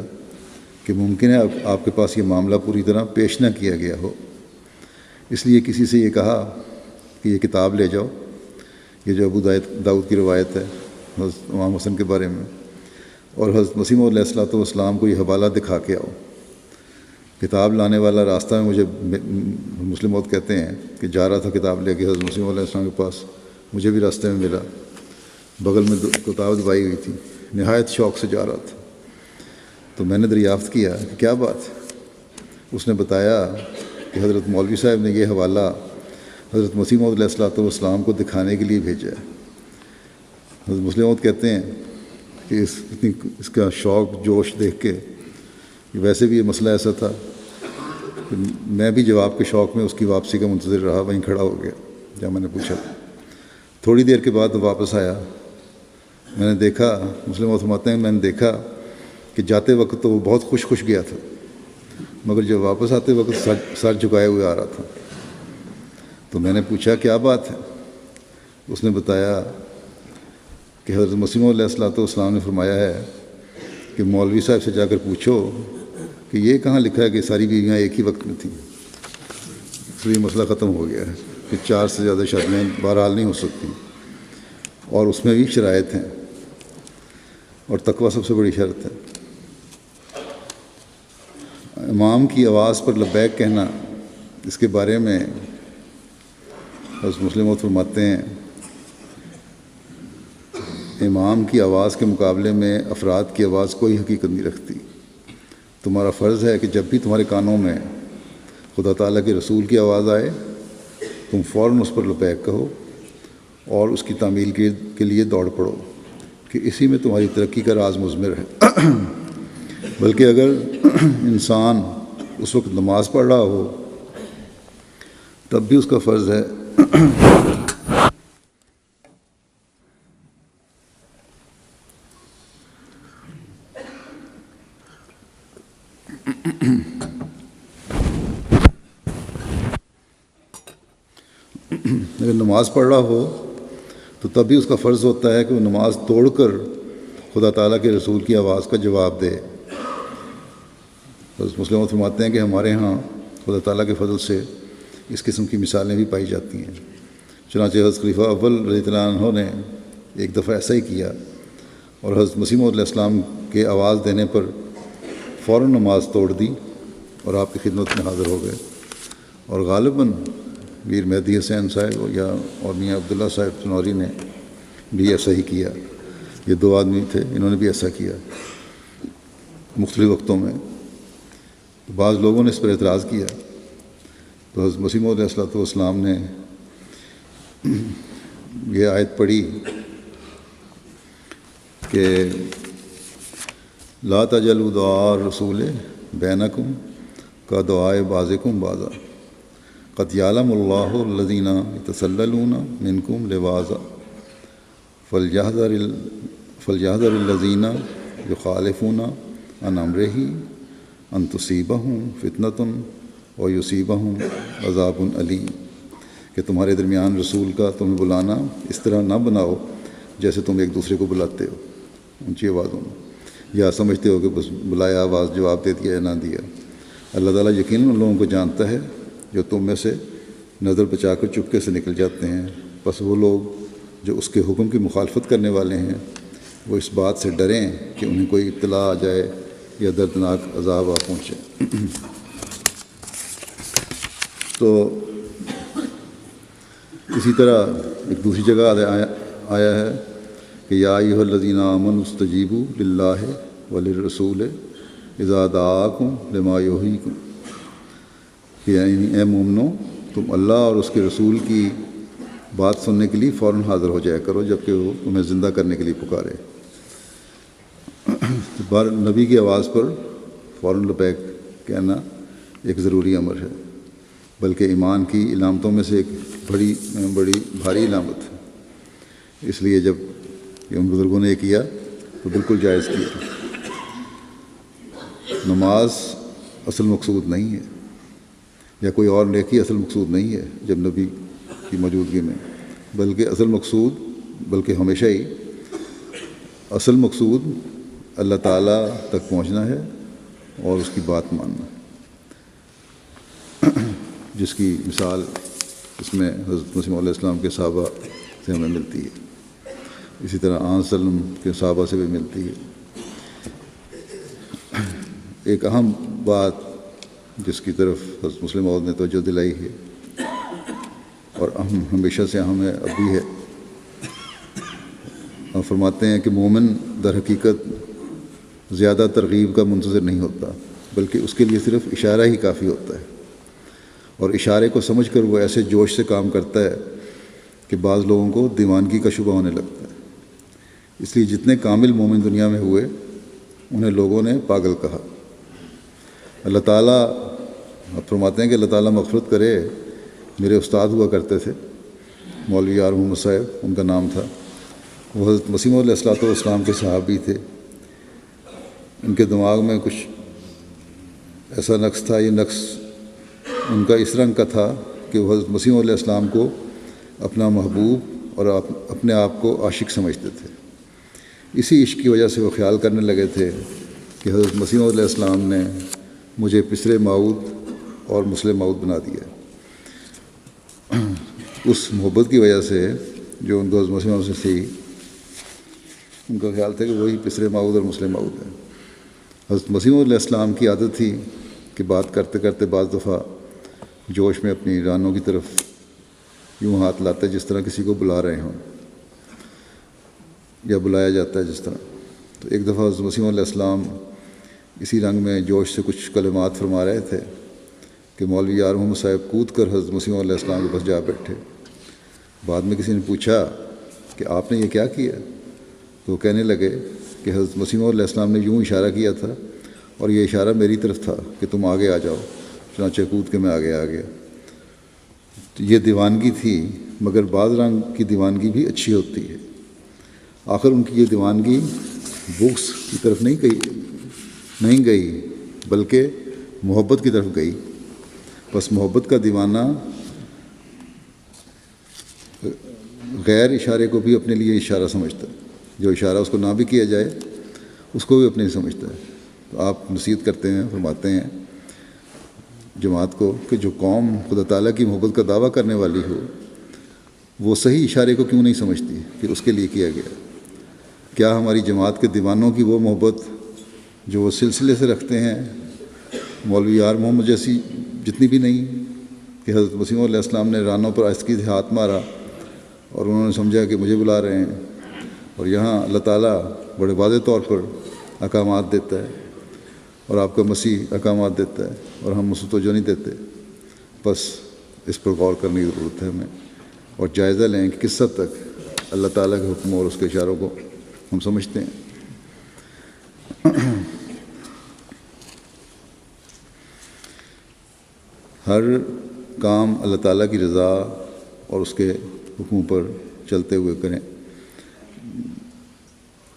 کہ ممکن ہے آپ کے پاس یہ معاملہ پوری طرح پیش نہ کیا گیا ہو، اس لیے کسی سے یہ کہا کہ یہ کتاب لے جاؤ، یہ جو ابو داؤد کی روایت ہے حضرت امام حسن کے بارے میں، اور حضرت مسیح موعود علیہ الصلوۃ والسلام کو یہ حوالہ دکھا کے آؤ۔ کتاب لانے والا راستہ میں مجھے مسلم موعود کہتے ہیں کہ جا رہا تھا کتاب لے کے حضرت مسیح موعود علیہ السلام کے پاس، مجھے بھی راستے میں ملا، بغل میں کتاب دبائی ہوئی تھی، نہایت شوق سے جا رہا تھا۔ تو میں نے دریافت کیا کہ کیا بات ہے؟ اس نے بتایا کہ حضرت مولوی صاحب نے یہ حوالہ حضرت مسیح موعود علیہ الصلوۃ والسلام کو دکھانے کے لیے بھیجا ہے۔ حضرت مسلم موعود کہتے ہیں کہ اس کا شوق جوش دیکھ کے، ویسے بھی یہ مسئلہ ایسا تھا کہ میں بھی جواب کے شوق میں اس کی واپسی کا منتظر رہا، وہیں کھڑا ہو گیا جب میں نے پوچھا۔ تھوڑی دیر کے بعد واپس آیا، میں نے دیکھا، مسلم موعود فرماتے ہیں میں نے دیکھا کہ جاتے وقت تو وہ بہت خوش گیا تھا، مگر جب واپس آتے وقت سر جھکائے ہوئے آ رہا تھا۔ تو میں نے پوچھا کیا بات ہے؟ اس نے بتایا کہ حضرت مسیح علیہ الصلوۃ والسلام نے فرمایا ہے کہ مولوی صاحب سے جا کر پوچھو کہ یہ کہاں لکھا ہے کہ ساری بیویاں ایک ہی وقت میں تھیں۔ اس لیے مسئلہ ختم ہو گیا ہے کہ 4 سے زیادہ شادیاں بہرحال نہیں ہو سکتی، اور اس میں بھی شرائط ہیں، اور تقوی سب سے بڑی شرط ہے۔ امام کی آواز پر لبیک کہنا، اس کے بارے میں حضرت مسلم موعود فرماتے ہیں امام کی آواز کے مقابلے میں افراد کی آواز کوئی حقیقت نہیں رکھتی۔ تمہارا فرض ہے کہ جب بھی تمہارے کانوں میں خدا تعالیٰ کے رسول کی آواز آئے تم فوراً اس پر لبیک کہو اور اس کی تعمیل کے لیے دوڑ پڑو کہ اسی میں تمہاری ترقی کا راز مضمر ہے۔ بلکہ اگر انسان اس وقت نماز پڑھ رہا ہو تب بھی اس کا فرض ہے اگر نماز پڑھ رہا ہو تو تب بھی اس کا فرض ہوتا ہے کہ وہ نماز توڑ کر خدا تعالیٰ کے رسول کی آواز کا جواب دے۔ حضرت مسلم فرماتے ہیں کہ ہمارے ہاں خدا تعالیٰ کے فضل سے اس قسم کی مثالیں بھی پائی جاتی ہیں۔ چنانچہ حضرت خلیفہ اول رضی اللہ عنہ نے ایک دفعہ ایسا ہی کیا، اور حضرت مسیح علیہ السلام کے آواز دینے پر فوراً نماز توڑ دی اور آپ کی خدمت میں حاضر ہو گئے۔ اور غالباً میر مہدی حسین صاحب اور میاں عبداللہ صاحب چنوری نے بھی ایسا ہی کیا۔ یہ دو آدمی تھے، انہوں نے بھی ایسا کیا مختلف وقتوں میں۔ تو بعض لوگوں نے اس پر اعتراض کیا، تو حضرت مسیح علیہ السلام نے یہ آیت پڑھی کہ لا تجعلوا دعاء الرسول بینکم کا دعائے بعضکم بعضا قد یعلم اللہ الذین یتسللون منکم لواذا فلیحذر الذین یخالفون عن امرہ ان تصیبہم فتنۃ ویصیبہم عذاب علیم، کہ تمہارے درمیان رسول کا تمہیں بلانا اس طرح نہ بناؤ جیسے تم ایک دوسرے کو بلاتے ہو اونچی آوازوں میں، یا سمجھتے ہو کہ بس بلایا آواز جواب دے دیا یا نہ دیا۔ اللہ تعالیٰ یقیناً ان لوگوں کو جانتا ہے جو تم میں سے نظر بچا کر چپکے سے نکل جاتے ہیں، بس وہ لوگ جو اس کے حکم کی مخالفت کرنے والے ہیں وہ اس بات سے ڈریں کہ انہیں کوئی اطلاع آ جائے یا دردناک عذاب آ پہنچے۔ تو اسی طرح ایک دوسری جگہ آیا ہے کہ یا ایھا الذین آمنوا استجیبوا للہ وللرسول اذا دعاکم لما یحییکم، کہ یعنی اے مومنو تم اللہ اور اس کے رسول کی بات سننے کے لیے فوراً حاضر ہو جایا کرو جبکہ وہ تمہیں زندہ کرنے کے لیے پکارے۔ نبی کی آواز پر فوراً لبیک کہنا ایک ضروری امر ہے، بلکہ ایمان کی علامتوں میں سے ایک بڑی بھاری علامت ہے۔ اس لیے جب ان بزرگوں نے یہ کیا تو بالکل جائز کیا۔ نماز اصل مقصود نہیں ہے، یا کوئی اور نیکی اصل مقصود نہیں ہے جب نبی کی موجودگی میں، بلکہ ہمیشہ ہی اصل مقصود اللہ تعالیٰ تک پہنچنا ہے اور اس کی بات ماننا، جس کی مثال اس میں حضرت مسیح علیہ السلام کے صحابہ سے ہمیں ملتی ہے، اسی طرح آن وسلم کے صحابہ سے بھی ملتی ہے۔ ایک اہم بات جس کی طرف حضرت مسلم موعود نے توجہ دلائی ہے اور ہمیشہ سے اہم ہے، اب بھی ہے، ہم فرماتے ہیں کہ مومن در حقیقت زیادہ ترغیب کا منتظر نہیں ہوتا، بلکہ اس کے لیے صرف اشارہ ہی کافی ہوتا ہے، اور اشارے کو سمجھ کر وہ ایسے جوش سے کام کرتا ہے کہ بعض لوگوں کو دیوانگی کا شبہ ہونے لگتا ہے۔ اس لیے جتنے کامل مومن دنیا میں ہوئے انہیں لوگوں نے پاگل کہا۔ اللہ تعالیٰ فرماتے ہیں کہ اللہ تعالیٰ مغفرت کرے، میرے استاد ہوا کرتے تھے مولوی یار محمد صاحب ان کا نام تھا، وہ حضرت مسیح علیہ السلام کے صحابی تھے۔ ان کے دماغ میں کچھ ایسا نقص تھا، یہ نقص ان کا اس رنگ کا تھا کہ وہ حضرت مسیح علیہ السلام کو اپنا محبوب اور اپنے آپ کو عاشق سمجھتے تھے۔ اسی عشق کی وجہ سے وہ خیال کرنے لگے تھے کہ حضرت مسیح علیہ السلام نے مجھے پسر موعود اور مسلم موعود بنا دیا۔ اس محبت کی وجہ سے جو ان کو حضرت مسیح سے تھی، ان کا خیال تھا کہ وہی پسر موعود اور مسلم موعود ہے۔ حضرت مسیح علیہ السلام کی عادت تھی کہ بات کرتے کرتے بعض دفعہ جوش میں اپنی رانوں کی طرف یوں ہاتھ لاتے جس طرح کسی کو بلا رہے ہوں یا بلایا جاتا ہے جس طرح۔ تو ایک دفعہ حضرت مسیح علیہ السلام اسی رنگ میں جوش سے کچھ کلمات فرما رہے تھے کہ مولوی یار محمد صاحب کود کر حضرت مسیح علیہ السلام کے پاس جا بیٹھے۔ بعد میں کسی نے پوچھا کہ آپ نے یہ کیا کیا؟ تو وہ کہنے لگے کہ حضرت مسیح علیہ السلام نے یوں اشارہ کیا تھا اور یہ اشارہ میری طرف تھا کہ تم آگے آ جاؤ، چنانچہ کود کے میں آگے آ گیا۔ تو یہ دیوانگی تھی، مگر بعض رنگ کی دیوانگی بھی اچھی ہوتی ہے۔ آخر ان کی یہ دیوانگی بغض کی طرف نہیں گئی، بلکہ محبت کی طرف گئی. بس محبت کا دیوانہ غیر اشارے کو بھی اپنے لیے اشارہ سمجھتا ہے. جو اشارہ اس کو نہ بھی کیا جائے اس کو بھی اپنے لیے سمجھتا ہے. تو آپ نصیحت کرتے ہیں، فرماتے ہیں جماعت کو کہ جو قوم خدا تعالیٰ کی محبت کا دعویٰ کرنے والی ہو وہ صحیح اشارے کو کیوں نہیں سمجھتی کہ اس کے لیے کیا گیا. کیا ہماری جماعت کے دیوانوں کی وہ محبت جو وہ سلسلے سے رکھتے ہیں مولوی یار محمد جیسی جتنی بھی نہیں کہ حضرت مسیح علیہ السلام نے رانوں پر آہستگی سے ہاتھ مارا اور انہوں نے سمجھا کہ مجھے بلا رہے ہیں، اور یہاں اللہ تعالیٰ بڑے واضح طور پر احکامات دیتا ہے اور آپ کا مسیح احکامات دیتا ہے اور ہم اس کو توجہ نہیں دیتے. بس اس پر غور کرنے کی ضرورت ہے ہمیں، اور جائزہ لیں کہ کس حد تک اللہ تعالیٰ کے حکم اور اس کے اشاروں کو ہم سمجھتے ہیں. ہر کام اللہ تعالیٰ کی رضا اور اس کے حکموں پر چلتے ہوئے کریں.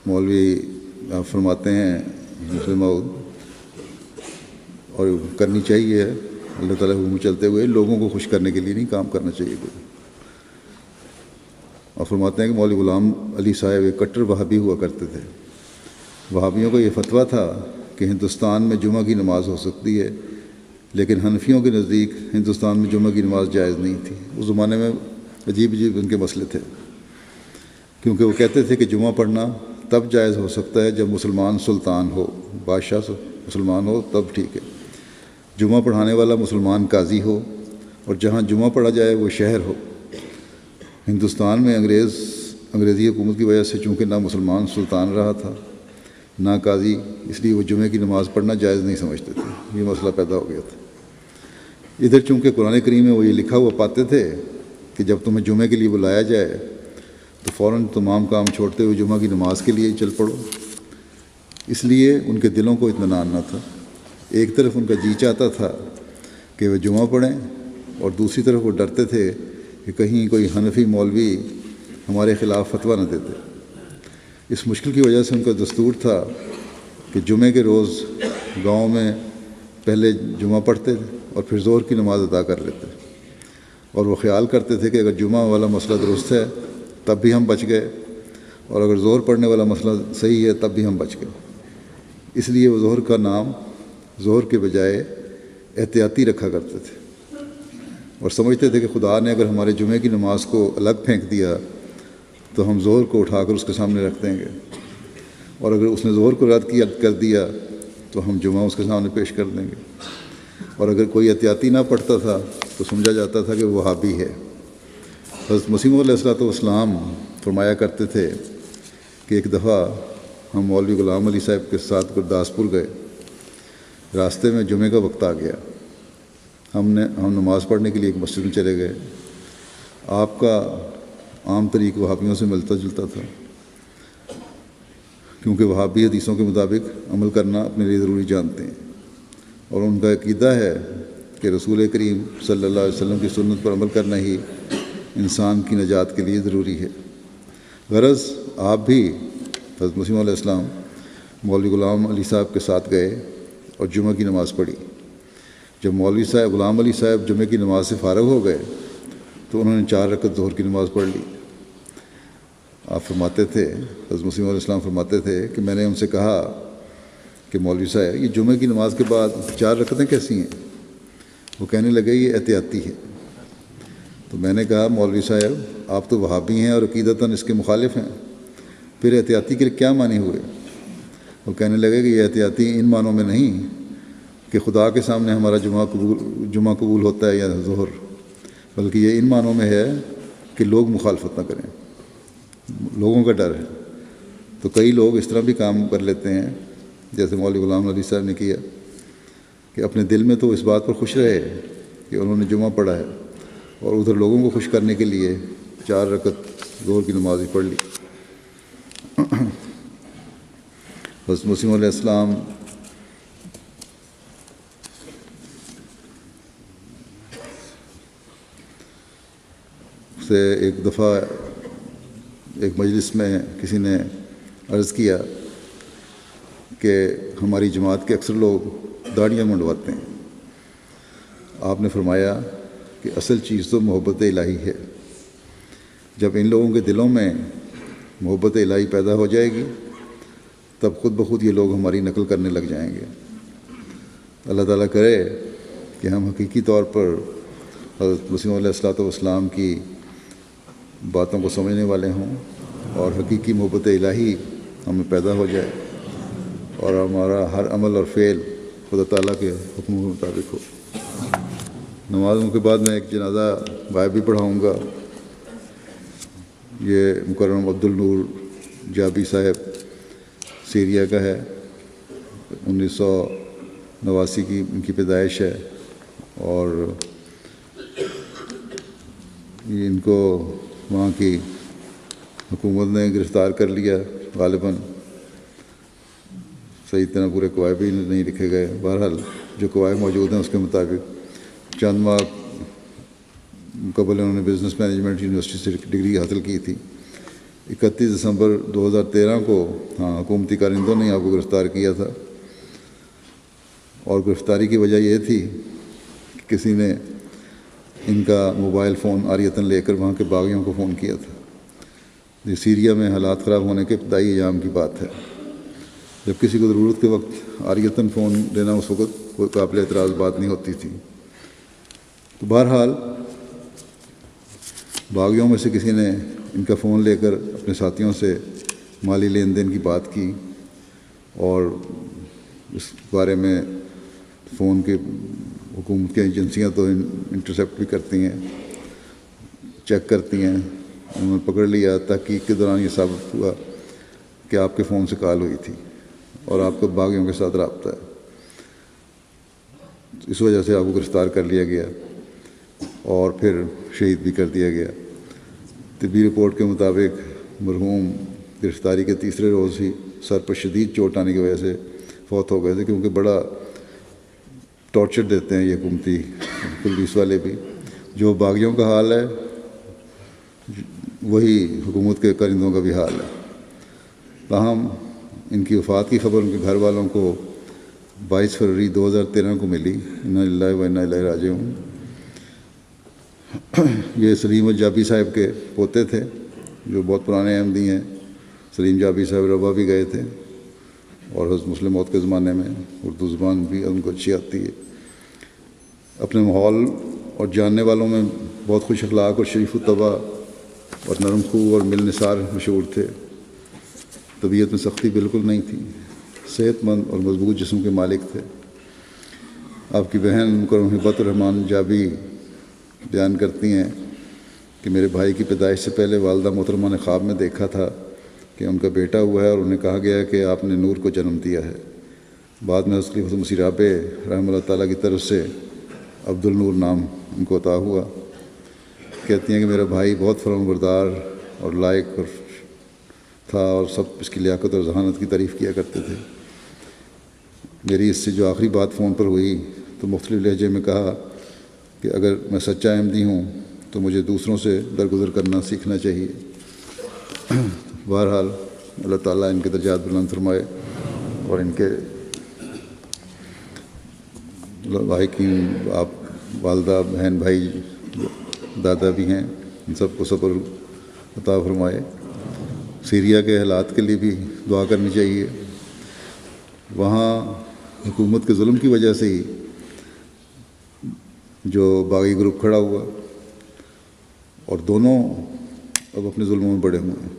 مولوی آپ فرماتے ہیں مسلم اور کرنی چاہیے اللہ تعالیٰ کے حکم چلتے ہوئے، لوگوں کو خوش کرنے کے لیے نہیں کام کرنا چاہیے کوئی. اور فرماتے ہیں کہ مولوی غلام علی صاحب ایک کٹر وہابی ہوا کرتے تھے. وہابیوں کا یہ فتویٰ تھا کہ ہندوستان میں جمعہ کی نماز ہو سکتی ہے، لیکن حنفیوں کے نزدیک ہندوستان میں جمعہ کی نماز جائز نہیں تھی. اس زمانے میں عجیب عجیب ان کے مسئلے تھے، کیونکہ وہ کہتے تھے کہ جمعہ پڑھنا تب جائز ہو سکتا ہے جب مسلمان سلطان ہو، بادشاہ مسلمان ہو تب ٹھیک ہے. جمعہ پڑھانے والا مسلمان قاضی ہو، اور جہاں جمعہ پڑھا جائے وہ شہر ہو. ہندوستان میں انگریزی حکومت کی وجہ سے چونکہ نہ مسلمان سلطان رہا تھا نہ قاضی، اس لیے وہ جمعے کی نماز پڑھنا جائز نہیں سمجھتے تھے. یہ مسئلہ پیدا ہو گیا تھا. ادھر چونکہ قرآن کریم میں وہ یہ لکھا ہوا پاتے تھے کہ جب تمہیں جمعے کے لیے بلایا جائے تو فوراً تمام کام چھوڑتے ہوئے جمعہ کی نماز کے لیے ہی چل پڑو. اس لیے ان کے دلوں کو اطمینان نہ تھا. ایک طرف ان کا جی چاہتا تھا کہ وہ جمعہ پڑھیں، اور دوسری طرف وہ ڈرتے تھے کہ کہیں کوئی حنفی مولوی ہمارے خلاف فتویٰ نہ دیتے. اس مشکل کی وجہ سے ان کا دستور تھا کہ جمعے کے روز گاؤں میں پہلے جمعہ پڑھتے اور پھر ظہر کی نماز ادا کر لیتے. اور وہ خیال کرتے تھے کہ اگر جمعہ والا مسئلہ درست ہے تب بھی ہم بچ گئے، اور اگر ظہر پڑھنے والا مسئلہ صحیح ہے تب بھی ہم بچ گئے. اس لیے وہ ظہر کا نام ظہر کے بجائے احتیاطی رکھا کرتے تھے، اور سمجھتے تھے کہ خدا نے اگر ہمارے جمعے کی نماز کو الگ پھینک دیا تو ہم ظہر کو اٹھا کر اس کے سامنے رکھ دیں گے، اور اگر اس نے ظہر کو رد کر دیا تو ہم جمعہ اس کے سامنے پیش کر دیں گے. اور اگر کوئی احتیاطی نہ پڑھتا تھا تو سمجھا جاتا تھا کہ وہ وہابی ہے. حضرت مسیح علیہ السلام فرمایا کرتے تھے کہ ایک دفعہ ہم مولوی غلام علی صاحب کے ساتھ گرداسپور گئے. راستے میں جمعے کا وقت آ گیا. ہم نماز پڑھنے کے لیے ایک مسجد میں چلے گئے. آپ کا عام طریق وہابیوں سے ملتا جلتا تھا، کیونکہ وہابی حدیثوں کے مطابق عمل کرنا اپنے لیے ضروری جانتے ہیں، اور ان کا عقیدہ ہے کہ رسول کریم صلی اللہ علیہ وسلم کی سنت پر عمل کرنا ہی انسان کی نجات کے لیے ضروری ہے. غرض آپ بھی حضرت مسیح علیہ السلام مولوی غلام علی صاحب کے ساتھ گئے اور جمعہ کی نماز پڑھی. جب مولوی غلام علی صاحب جمعہ کی نماز سے فارغ ہو گئے تو انہوں نے 4 رکعت ظہر کی نماز پڑھ لی. آپ فرماتے تھے، حضرت مسیح علیہ السلام فرماتے تھے کہ میں نے ان سے کہا کہ مولوی صاحب یہ جمعہ کی نماز کے بعد 4 رکعتیں کیسی ہیں؟ وہ کہنے لگے یہ احتیاطی ہے. تو میں نے کہا مولوی صاحب آپ تو وہابی ہیں اور عقیدتاً اس کے مخالف ہیں، پھر احتیاطی کے کیا معنی ہوئے؟ وہ کہنے لگے کہ یہ احتیاطی ان معنوں میں نہیں کہ خدا کے سامنے ہمارا جمعہ قبول ہوتا ہے یا ظہر، بلکہ یہ ان معنوں میں ہے کہ لوگ مخالفت نہ کریں. لوگوں کا ڈر ہے. تو کئی لوگ اس طرح بھی کام کر لیتے ہیں جیسے مولوی غلام علی صاحب نے کیا کہ اپنے دل میں تو اس بات پر خوش رہے کہ انہوں نے جمعہ پڑھا ہے، اور ادھر لوگوں کو خوش کرنے کے لیے 4 رکعت ظہر کی نماز ہی پڑھ لی. حضرت مسیح علیہ السلام سے ایک دفعہ ایک مجلس میں کسی نے عرض کیا کہ ہماری جماعت کے اکثر لوگ داڑھیاں منڈواتے ہیں. آپ نے فرمایا کہ اصل چیز تو محبت الہی ہے. جب ان لوگوں کے دلوں میں محبت الہی پیدا ہو جائے گی تب خود بخود یہ لوگ ہماری نقل کرنے لگ جائیں گے. اللہ تعالیٰ کرے کہ ہم حقیقی طور پر حضرت مسیح علیہ الصلوۃ والسلام کی باتوں کو سمجھنے والے ہوں اور حقیقی محبت الہی ہمیں پیدا ہو جائے اور ہمارا ہر عمل اور فعل خدا تعالیٰ کے حکم کے مطابق ہو. نمازوں کے بعد میں ایک جنازہ غائب بھی پڑھاؤں گا. یہ مکرم عبد النور جابی صاحب سیریا کا ہے. 1989 کی ان کی پیدائش ہے اور ان کو وہاں کی حکومت نے گرفتار کر لیا. غالباً صحیح طرح پورے قواعد بھی نہیں لکھے گئے. بہرحال جو قواعد موجود ہیں اس کے مطابق چند ماہ قبل انہوں نے بزنس مینجمنٹ یونیورسٹی سے ڈگری حاصل کی تھی. 31 دسمبر 2013 کو حکومتی کارندوں نے آپ کو گرفتار کیا تھا اور گرفتاری کی وجہ یہ تھی کہ کسی نے ان کا موبائل فون عاریتاً لے کر وہاں کے باغیوں کو فون کیا تھا. یہ سیریا میں حالات خراب ہونے کے ابتدائی ایام کی بات ہے جب کسی کو ضرورت کے وقت عاریتاً فون لینا اس وقت کوئی قابل اعتراض بات نہیں ہوتی تھی. تو بہرحال باغیوں میں سے کسی نے ان کا فون لے کر اپنے ساتھیوں سے مالی لین دین کی بات کی اور اس بارے میں فون کے حکومت کی ایجنسیاں تو انٹرسیپٹ بھی کرتی ہیں, چیک کرتی ہیں. انہوں نے پکڑ لیا. تحقیق کے دوران یہ ثابت ہوا کہ آپ کے فون سے کال ہوئی تھی اور آپ کا باغیوں کے ساتھ رابطہ ہے. اس وجہ سے آپ کو گرفتار کر لیا گیا اور پھر شہید بھی کر دیا گیا. طبی رپورٹ کے مطابق مرحوم گرفتاری کے تیسرے روز ہی سر پر شدید چوٹ آنے کی وجہ سے فوت ہو گئے تھے, کیونکہ بڑا ٹارچر دیتے ہیں یہ حکومتی پولیس والے بھی. جو باغیوں کا حال ہے وہی حکومت کے کارندوں کا بھی حال ہے. تاہم ان کی وفات کی خبر ان کے گھر والوں کو 22 فروری 2013 کو ملی. انا للہ و انا الیہ راجعون. یہ سلیم الجابی صاحب کے پوتے تھے جو بہت پرانے احمدی ہیں. سلیم جابی صاحب ربا بھی گئے تھے اور حضرت مسلم موت کے زمانے میں اردو زبان بھی ان کو اچھی آتی ہے. اپنے ماحول اور جاننے والوں میں بہت خوش اخلاق اور شریف الطبع اور نرم خو اور مل نثار مشہور تھے. طبیعت میں سختی بالکل نہیں تھی. صحت مند اور مضبوط جسم کے مالک تھے. آپ کی بہن مکرم ہبت الرحمان جابی بیان کرتی ہیں کہ میرے بھائی کی پیدائش سے پہلے والدہ محترمہ نے خواب میں دیکھا تھا کہ ان کا بیٹا ہوا ہے اور انہیں کہا گیا ہے کہ آپ نے نور کو جنم دیا ہے. بعد میں حضرت خلیفۃ مسیح رابع رحمہ اللہ تعالیٰ کی طرف سے عبد النور نام ان کو عطا ہوا. کہتی ہیں کہ میرا بھائی بہت فرمانبردار اور لائق اور تھا اور سب اس کی لیاقت اور ذہانت کی تعریف کیا کرتے تھے. میری اس سے جو آخری بات فون پر ہوئی تو مختلف لہجے میں کہا کہ اگر میں سچا احمدی ہوں تو مجھے دوسروں سے درگزر کرنا سیکھنا چاہیے. بہرحال اللہ تعالیٰ ان کے درجات بلند فرمائے اور ان کے لائقین آپ والدہ بہن بھائی دادا بھی ہیں ان سب کو صبر عطا فرمائے. سیریا کے حالات کے لیے بھی دعا کرنی چاہیے. وہاں حکومت کے ظلم کی وجہ سے ہی جو باغی گروپ کھڑا ہوا اور دونوں اب اپنے ظلموں میں بڑے ہوئے ہیں.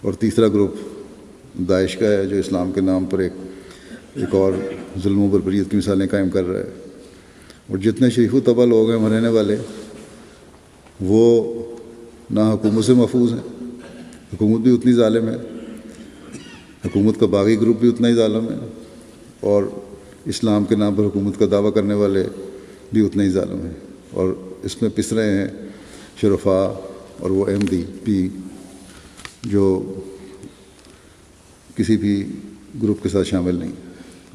اور تیسرا گروپ داعش کا ہے جو اسلام کے نام پر ایک اور ظلم و بربریت کی مثالیں قائم کر رہا ہے. اور جتنے شریف و طبع لوگ ہیں وہاں رہنے والے وہ نہ حکومت سے محفوظ ہیں. حکومت بھی اتنی ظالم ہے, حکومت کا باغی گروپ بھی اتنا ہی ظالم ہے اور اسلام کے نام پر حکومت کا دعویٰ کرنے والے بھی اتنے ہی ظالم ہیں. اور اس میں پس رہے ہیں شرفاء اور وہ احمدی بھی جو کسی بھی گروپ کے ساتھ شامل نہیں.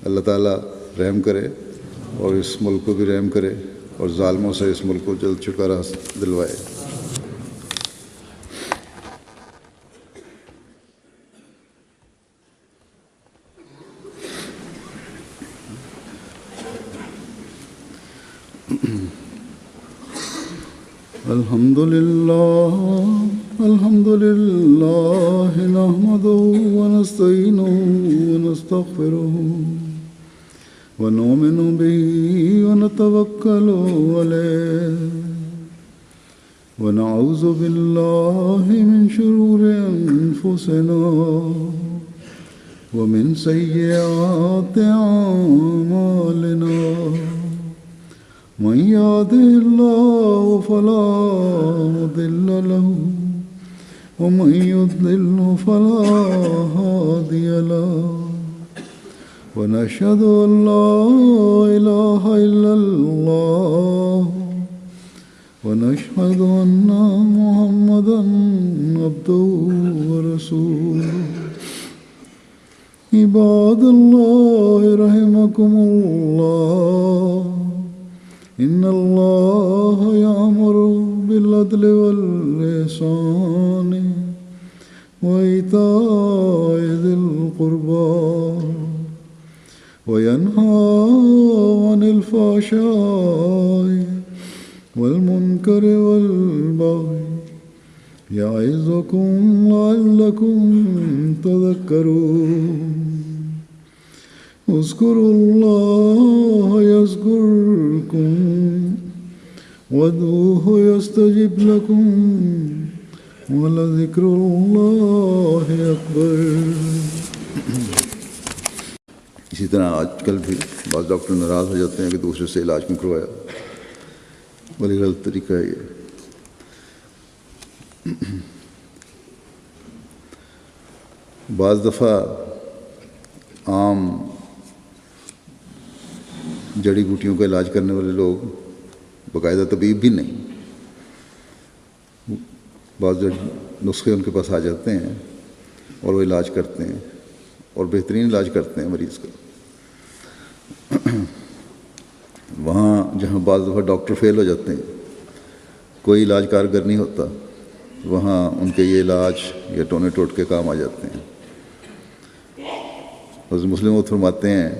اللہ تعالیٰ رحم کرے اور اس ملک کو بھی رحم کرے اور ظالموں سے اس ملک کو جلد چھٹکارا دلوائے. الحمد لله نحمده ونستعينه ونستغفره ونؤمن به ونتوكل عليه ونعوذ بالله من شرور أنفسنا ومن سيئات أعمالنا من يهده الله فلا مضل له ومن يضلل فلا هادي له ونشهد أن لا إله إلا الله ونشهد أن محمدا عبده ورسوله عباد الله رحمكم الله إن الله يأمر بالعدل والإحسان وإيتاء ذي القربى وينهى عن الفحشاء والمنكر والبغي يعظكم لعلكم تذكرون اذكروا الله يذكركم وادعوه يستجب لكم ولذكر الله أكبر. اسی طرح آج کل بھی بعض ڈاکٹر ناراض ہو جاتے ہیں کہ دوسرے سے علاج کیوں کروایا، بڑی غلط طریقہ ہے یہ. بعض دفعہ عام جڑی بوٹیوں کا علاج کرنے والے لوگ باقاعدہ طبیب بھی نہیں، بعض نسخے ان کے پاس آ جاتے ہیں اور وہ علاج کرتے ہیں اور بہترین علاج کرتے ہیں مریض کا. وہاں جہاں بعض دفعہ ڈاکٹر فیل ہو جاتے ہیں، کوئی علاج کارگر نہیں ہوتا، وہاں ان کے یہ علاج یا ٹونے ٹوٹکے کام آ جاتے ہیں. حضرت مسلم فرماتے ہیں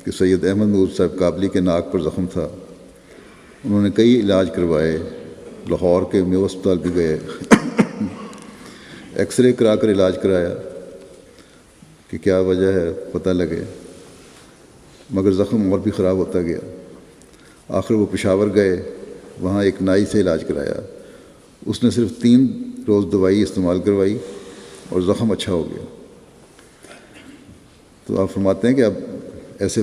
کہ سید احمد نور صاحب کابلی کے ناک پر زخم تھا، انہوں نے کئی علاج کروائے، لاہور کے میو اسپتال بھی گئے، ایکس رے کرا کر علاج کرایا کہ کیا وجہ ہے پتہ لگے، مگر زخم اور بھی خراب ہوتا گیا. آخر وہ پشاور گئے، وہاں ایک نائی سے علاج کرایا، اس نے صرف 3 روز دوائی استعمال کروائی اور زخم اچھا ہو گیا. تو آپ فرماتے ہیں کہ اب ایسے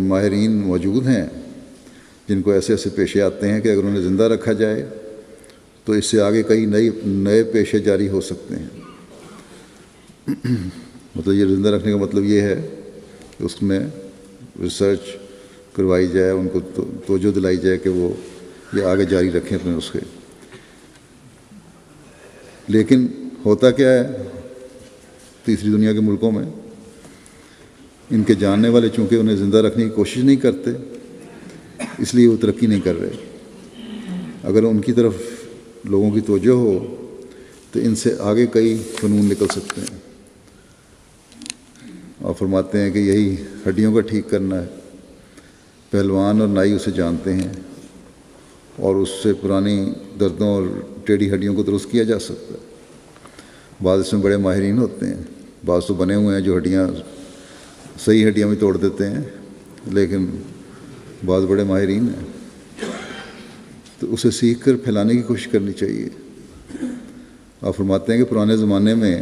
ماہرین موجود ہیں جن کو ایسے ایسے پیشے آتے ہیں کہ اگر انہیں زندہ رکھا جائے تو اس سے آگے کئی نئے پیشے جاری ہو سکتے ہیں. مطلب یہ زندہ رکھنے کا مطلب یہ ہے کہ اس میں ریسرچ کروائی جائے، ان کو توجہ دلائی جائے کہ وہ یہ آگے جاری رکھیں اپنے نسخے. لیکن ہوتا کیا ہے تیسری دنیا کے ملکوں میں، ان کے جاننے والے چونکہ انہیں زندہ رکھنے کی کوشش نہیں کرتے، اس لیے وہ ترقی نہیں کر رہے. اگر ان کی طرف لوگوں کی توجہ ہو تو ان سے آگے کئی فنون نکل سکتے ہیں. اور فرماتے ہیں کہ یہی ہڈیوں کا ٹھیک کرنا ہے، پہلوان اور نائی اسے جانتے ہیں اور اس سے پرانی دردوں اور ٹیڑھی ہڈیوں کو درست کیا جا سکتا ہے. بعض اس میں بڑے ماہرین ہوتے ہیں، بعض تو بنے ہوئے ہیں جو ہڈیاں صحیح ہڈیاں بھی توڑ دیتے ہیں، لیکن بعض بڑے ماہرین ہیں. تو اسے سیکھ کر پھیلانے کی کوشش کرنی چاہیے. آپ فرماتے ہیں کہ پرانے زمانے میں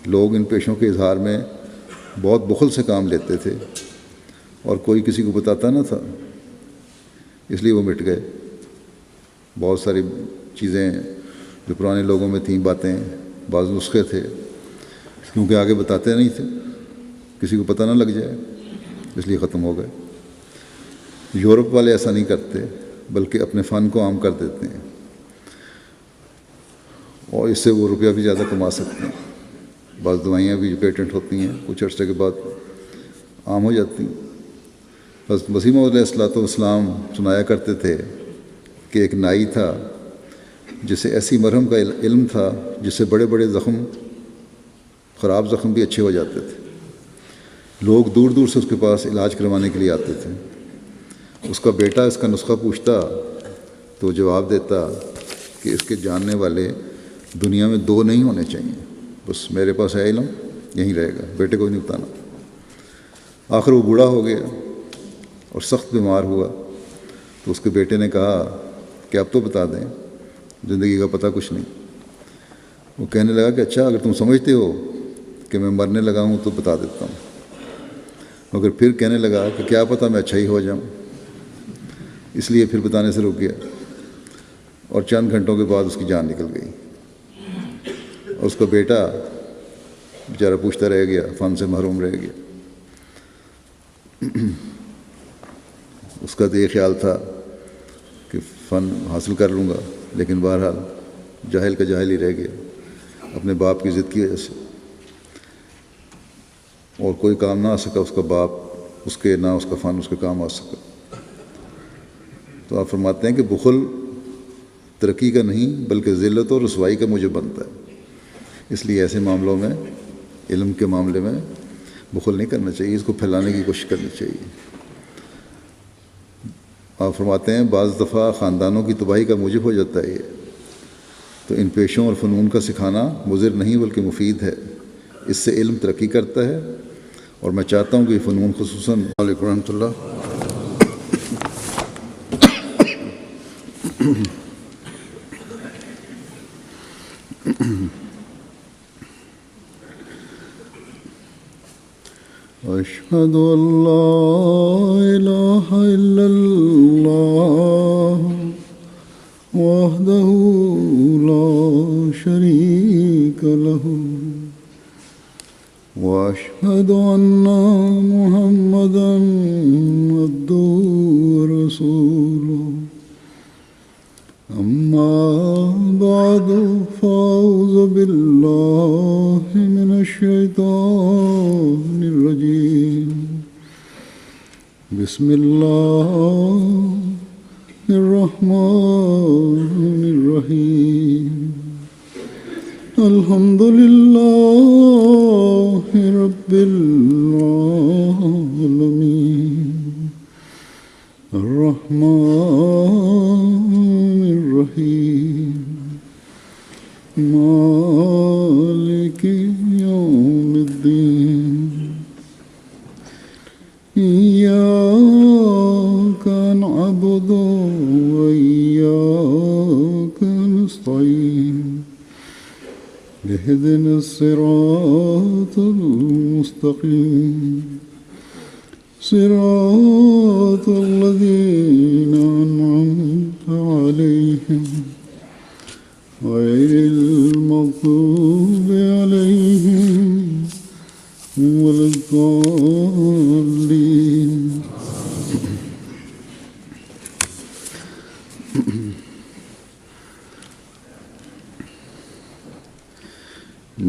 لوگ ان پیشوں کے اظہار میں بہت بخل سے کام لیتے تھے اور کوئی کسی کو بتاتا نہ تھا، اس لیے وہ مٹ گئے. بہت ساری چیزیں جو پرانے لوگوں میں تھیں، باتیں، بعض نسخے تھے، کیونکہ آگے بتاتے نہیں تھے، کسی کو پتہ نہ لگ جائے، اس لیے ختم ہو گئے. یورپ والے ایسا نہیں کرتے بلکہ اپنے فن کو عام کر دیتے ہیں اور اس سے وہ روپیہ بھی زیادہ کما سکتے ہیں. بعض دوائیاں بھی جو پیٹنٹ ہوتی ہیں کچھ عرصے کے بعد عام ہو جاتی ہیں. حضرت مسیح موعود علیہ السلام سنایا کرتے تھے کہ ایک نائی تھا جسے ایسی مرہم کا علم تھا جس سے بڑے بڑے زخم، خراب زخم بھی اچھے ہو جاتے تھے. لوگ دور دور سے اس کے پاس علاج کروانے کے لیے آتے تھے. اس کا بیٹا اس کا نسخہ پوچھتا تو جواب دیتا کہ اس کے جاننے والے دنیا میں 2 نہیں ہونے چاہیے، بس میرے پاس ہے علم یہیں رہے گا، بیٹے کو نہیں بتانا۔ آخر وہ بوڑھا ہو گیا اور سخت بیمار ہوا، تو اس کے بیٹے نے کہا کہ اب تو بتا دیں، زندگی کا پتہ کچھ نہیں۔ وہ کہنے لگا کہ اچھا اگر تم سمجھتے ہو کہ میں مرنے لگا ہوں تو بتا دیتا ہوں، مگر پھر کہنے لگا کہ کیا پتہ میں اچھا ہی ہو جاؤں، اس لیے پھر بتانے سے رک گیا، اور چند گھنٹوں کے بعد اس کی جان نکل گئی۔ اور اس کا بیٹا بیچارہ پوچھتا رہ گیا، فن سے محروم رہ گیا۔ اس کا تو یہ خیال تھا کہ فن حاصل کر لوں گا، لیکن بہرحال جاہل کا جاہل ہی رہ گیا اپنے باپ کی ضد کی وجہ سے، اور کوئی کام نہ آ سکا اس کا باپ اس کے، نہ اس کا فن اس کے کام آ سکا۔ تو آپ فرماتے ہیں کہ بخل ترقی کا نہیں بلکہ ذلت اور رسوائی کا موجب بنتا ہے، اس لیے ایسے معاملوں میں، علم کے معاملے میں بخل نہیں کرنا چاہیے، اس کو پھیلانے کی کوشش کرنی چاہیے۔ آپ فرماتے ہیں بعض دفعہ خاندانوں کی تباہی کا موجب ہو جاتا ہے یہ، تو ان پیشوں اور فنون کا سکھانا مضر نہیں بلکہ مفید ہے، اس سے علم ترقی کرتا ہے، اور میں چاہتا ہوں کہ یہ فنون خصوصاً علیکم ورحمۃ اللہ أشهد أن لا إله إلا الله وحده لا شريك له وأشهد أن محمدا عبده ورسوله أما بعد فأعوذ بالله من الشيطان الرجيم بسم الله الرحمن الرحيم الحمد لله رب العالمين الرحمن الرحيم مالك يوم الدين إياك نعبد وإياك نستعين اهدنا الصراط المستقيم صراط الذين أنعمت عليهم غير المغضوب عليهم ولا الضالين۔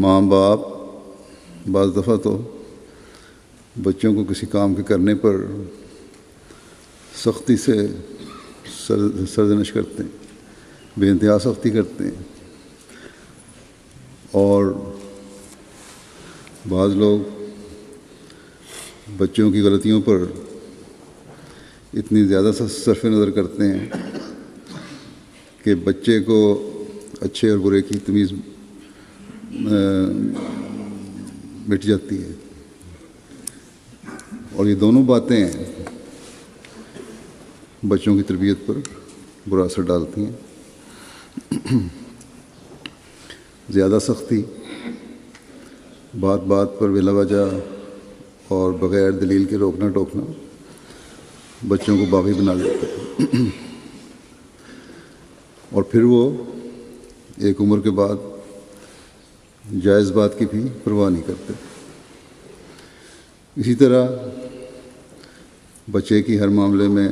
ماں باپ بعض دفعہ تو بچوں کو کسی کام کے کرنے پر سختی سے سرزنش کرتے ہیں، بے انتہا سختی کرتے ہیں، اور بعض لوگ بچوں کی غلطیوں پر اتنی زیادہ صرف نظر کرتے ہیں کہ بچے کو اچھے اور برے کی تمیز مٹ جاتی ہے، اور یہ دونوں باتیں بچوں کی تربیت پر برا اثر ڈالتی ہیں۔ زیادہ سختی، بات بات پر بلا وجہ اور بغیر دلیل کے روکنا ٹوکنا بچوں کو باغی بنا دیتا ہے، اور پھر وہ ایک عمر کے بعد جائز بات کی بھی پرواہ نہیں کرتے۔ اسی طرح بچے کی ہر معاملے میں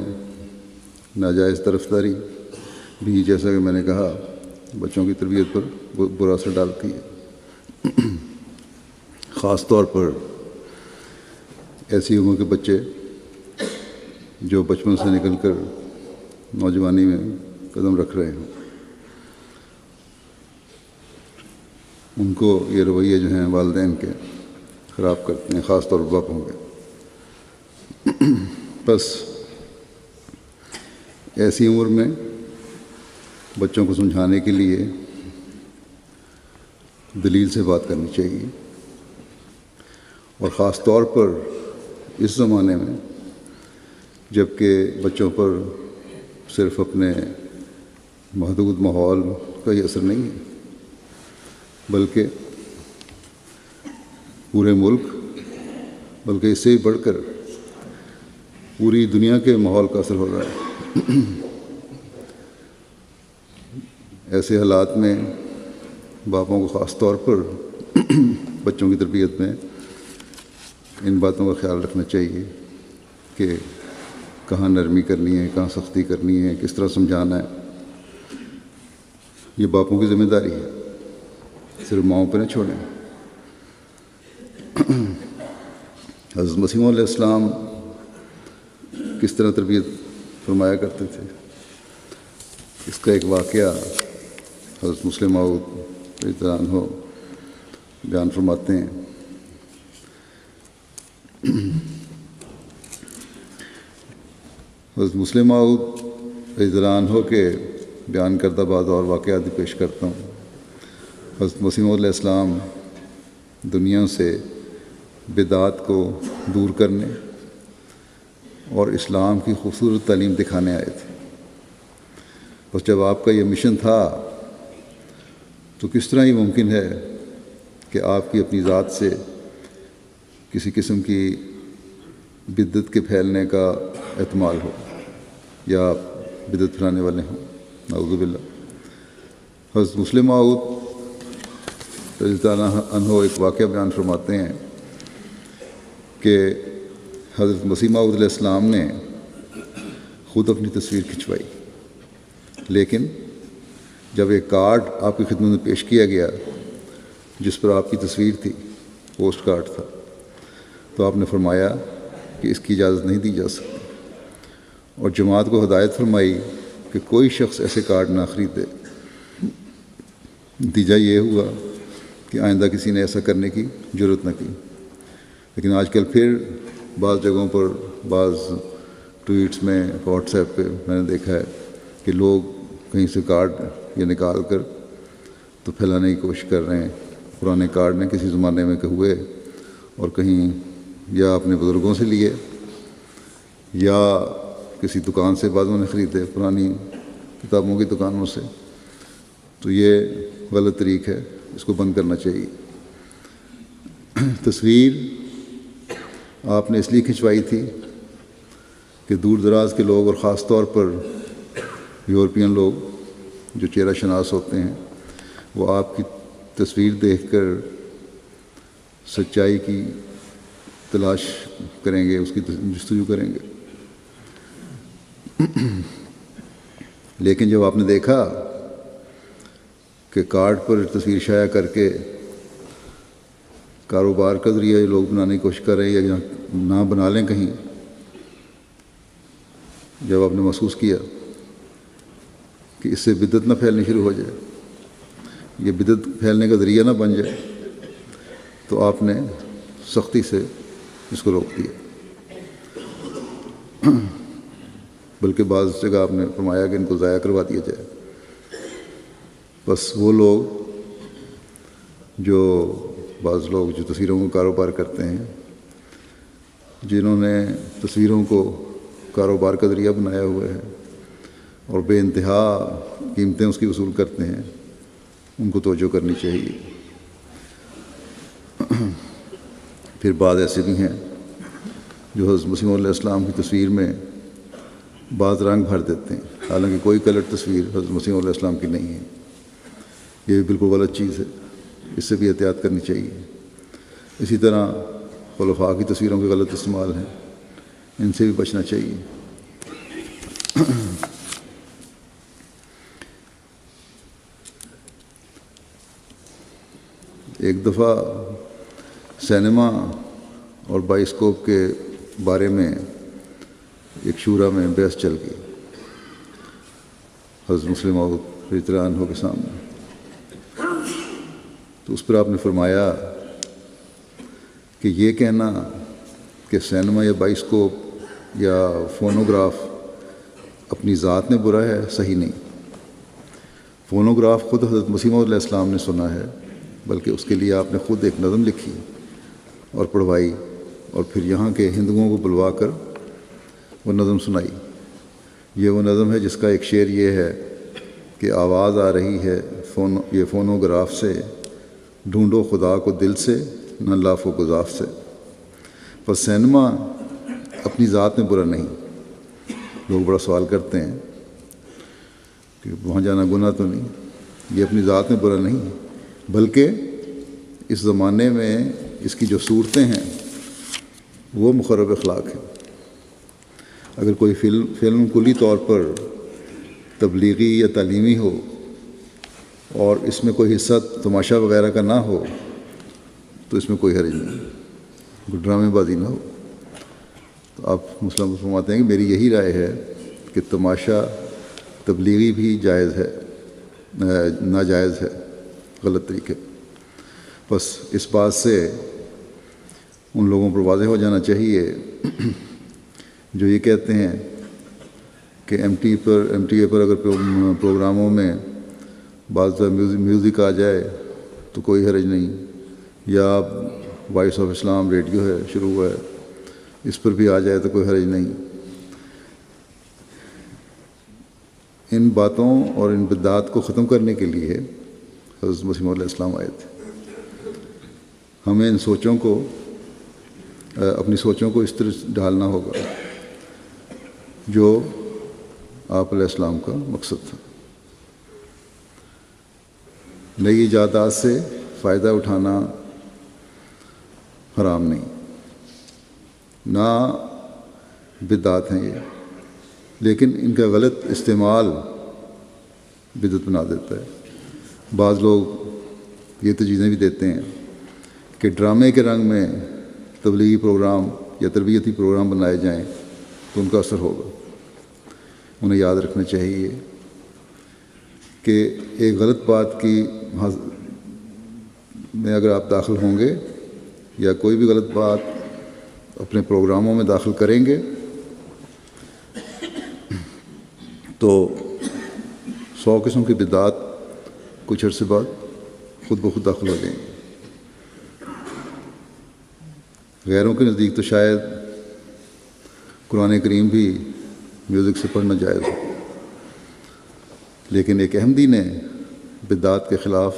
ناجائز طرفداری بھی، جیسا کہ میں نے کہا، بچوں کی تربیت پر برا اثر ڈالتی ہے، خاص طور پر ایسی عمر کے بچے جو بچپن سے نکل کر نوجوانی میں قدم رکھ رہے ہوں، ان کو یہ رویے جو ہیں والدین کے خراب کرتے ہیں، خاص طور پر باپوں کے۔ بس ایسی عمر میں بچوں کو سمجھانے کے لیے دلیل سے بات کرنی چاہیے، اور خاص طور پر اس زمانے میں جب کہ بچوں پر صرف اپنے محدود ماحول کا ہی اثر نہیں ہے، بلکہ پورے ملک، بلکہ اس سے بھی بڑھ کر پوری دنیا کے ماحول کا اثر ہو رہا ہے۔ ایسے حالات میں باپوں کو خاص طور پر بچوں کی تربیت میں ان باتوں کا خیال رکھنا چاہیے کہ کہاں نرمی کرنی ہے، کہاں سختی کرنی ہے، کس طرح سمجھانا ہے۔ یہ باپوں کی ذمہ داری ہے، صرف ماؤں پہ نہ چھوڑیں۔ حضرت مسیح علیہ السلام کس طرح تربیت فرمایا کرتے تھے، اس کا ایک واقعہ حضرت مسلم موعود رضی اللہ عنہ بیان فرماتے ہیں۔ حضرت مسلم موعود رضی اللہ عنہ کے بیان کردہ بعض اور واقعات بھی پیش کرتا ہوں۔ حضرت مسیح علیہ السلام دنیا سے بدعات کو دور کرنے اور اسلام کی خوبصورت تعلیم دکھانے آئے تھے۔ بس جب آپ کا یہ مشن تھا تو کس طرح یہ ممکن ہے کہ آپ کی اپنی ذات سے کسی قسم کی بدعت کے پھیلنے کا احتمال ہو یا آپ بدعت پھیلانے والے ہوں، نعوذ باللہ۔ حضرت مسلم موعود رضی اللہ عنہ ایک واقعہ بیان فرماتے ہیں کہ حضرت مسیح موعود علیہ السلام نے خود اپنی تصویر کھنچوائی، لیکن جب ایک کارڈ آپ کی خدمت میں پیش کیا گیا جس پر آپ کی تصویر تھی، پوسٹ کارڈ تھا، تو آپ نے فرمایا کہ اس کی اجازت نہیں دی جا سکتی، اور جماعت کو ہدایت فرمائی کہ کوئی شخص ایسے کارڈ نہ خریدے۔ نتیجہ یہ ہوا کہ آئندہ کسی نے ایسا کرنے کی جرات نہ کی۔ لیکن آج کل پھر بعض جگہوں پر، بعض ٹویٹس میں، واٹس ایپ پہ میں نے دیکھا ہے کہ لوگ کہیں سے کارڈ یہ نکال کر تو پھیلانے کی کوشش کر رہے ہیں۔ پرانے کارڈ نے کسی زمانے میں کہ ہوئے اور کہیں یا اپنے بزرگوں سے لیے یا کسی دکان سے بعضوں نے خریدے، پرانی کتابوں کی دکانوں سے، تو یہ غلط طریق ہے، اس کو بند کرنا چاہیے۔ تصویر آپ نے اس لیے کھنچوائی تھی کہ دور دراز کے لوگ، اور خاص طور پر یورپین لوگ جو چہرہ شناس ہوتے ہیں، وہ آپ کی تصویر دیکھ کر سچائی کی تلاش کریں گے، اس کی جستجو کریں گے۔ لیکن جب آپ نے دیکھا کہ کارڈ پر تصویر شائع کر کے کاروبار کا ذریعہ لوگ بنانے کی کوشش کر رہے ہیں یا نہ بنا لیں کہیں، جب آپ نے محسوس کیا کہ اس سے بدعت نہ پھیلنی شروع ہو جائے، یہ بدعت پھیلنے کا ذریعہ نہ بن جائے، تو آپ نے سختی سے اس کو روک دیا۔ بلکہ بعض جگہ آپ نے فرمایا کہ ان کو ضائع کروا دیا جائے۔ بس وہ لوگ بعض لوگ جو تصویروں کا کاروبار کرتے ہیں، جنہوں نے تصویروں کو کاروبار کا ذریعہ بنایا ہوا ہے اور بے انتہا قیمتیں اس کی وصول کرتے ہیں، ان کو توجہ کرنی چاہیے۔ پھر بعض ایسے بھی ہیں جو حضرت مسیح علیہ السلام کی تصویر میں بعض رنگ بھر دیتے ہیں، حالانکہ کوئی کلر تصویر حضرت مسیح علیہ السلام کی نہیں ہے۔ یہ بھی بالکل غلط چیز ہے، اس سے بھی احتیاط کرنی چاہیے۔ اسی طرح خلفاء کی تصویروں کے غلط استعمال ہیں، ان سے بھی بچنا چاہیے۔ ایک دفعہ سینما اور بائسکوپ کے بارے میں ایک شورا میں بحث چل گئی حضرت مسلم موعود رضی اللہ عنہ کے سامنے، تو اس پر آپ نے فرمایا کہ یہ کہنا کہ سینما یا بائسکوپ یا فونوگراف اپنی ذات میں برا ہے، صحیح نہیں، فونوگراف خود حضرت مسیح موعود علیہ السلام نے سنا ہے، بلکہ اس کے لیے آپ نے خود ایک نظم لکھی اور پڑھوائی، اور پھر یہاں کے ہندوؤں کو بلوا کر وہ نظم سنائی۔ یہ وہ نظم ہے جس کا ایک شعر یہ ہے کہ آواز آ رہی ہے یہ فونوگراف سے، ڈھونڈو خدا کو دل سے نہ لاف و گزاف سے۔ پر سینما اپنی ذات میں برا نہیں۔ لوگ بڑا سوال کرتے ہیں کہ وہاں جانا گناہ تو نہیں؟ یہ اپنی ذات میں برا نہیں، بلکہ اس زمانے میں اس کی جو صورتیں ہیں وہ مخرب اخلاق ہیں۔ اگر کوئی فلم کلی طور پر تبلیغی یا تعلیمی ہو اور اس میں کوئی حصہ تماشا وغیرہ کا نہ ہو تو اس میں کوئی حرج نہیں، کوئی ڈرامے بازی نہ ہو۔ تو آپ مسلم فرماتے ہیں کہ میری یہی رائے ہے کہ تماشا تبلیغی بھی جائز ہے، ناجائز ہے، غلط طریقے۔ بس اس بات سے ان لوگوں پر واضح ہو جانا چاہیے جو یہ کہتے ہیں کہ ایم ٹی اے پر اگر پروگراموں میں بعض میوزک آ جائے تو کوئی حرج نہیں، یا وائس آف اسلام ریڈیو ہے شروع ہوا ہے، اس پر بھی آ جائے تو کوئی حرج نہیں۔ ان باتوں اور ان بدعات کو ختم کرنے کے لیے حضرت مسیح موعود علیہ السلام آئے تھے۔ ہمیں ان سوچوں کو اپنی سوچوں کو اس طرح ڈھالنا ہوگا جو آپ علیہ السلام کا مقصد تھا۔ نئی ایجادات سے فائدہ اٹھانا حرام نہیں، نہ بدعات ہیں یہ، لیکن ان کا غلط استعمال بدعت بنا دیتا ہے۔ بعض لوگ یہ تجویزیں بھی دیتے ہیں کہ ڈرامے کے رنگ میں تبلیغی پروگرام یا تربیتی پروگرام بنائے جائیں تو ان کا اثر ہوگا۔ انہیں یاد رکھنا چاہیے کہ ایک غلط بات کی میں اگر آپ داخل ہوں گے یا کوئی بھی غلط بات اپنے پروگراموں میں داخل کریں گے تو 100 قسم کی بدعات کچھ عرصے بعد خود بخود داخل ہو جائیں گے۔ غیروں کے نزدیک تو شاید قرآن کریم بھی میوزک سے پڑھنا جائز ہو، لیکن ایک احمدی نے بدعات کے خلاف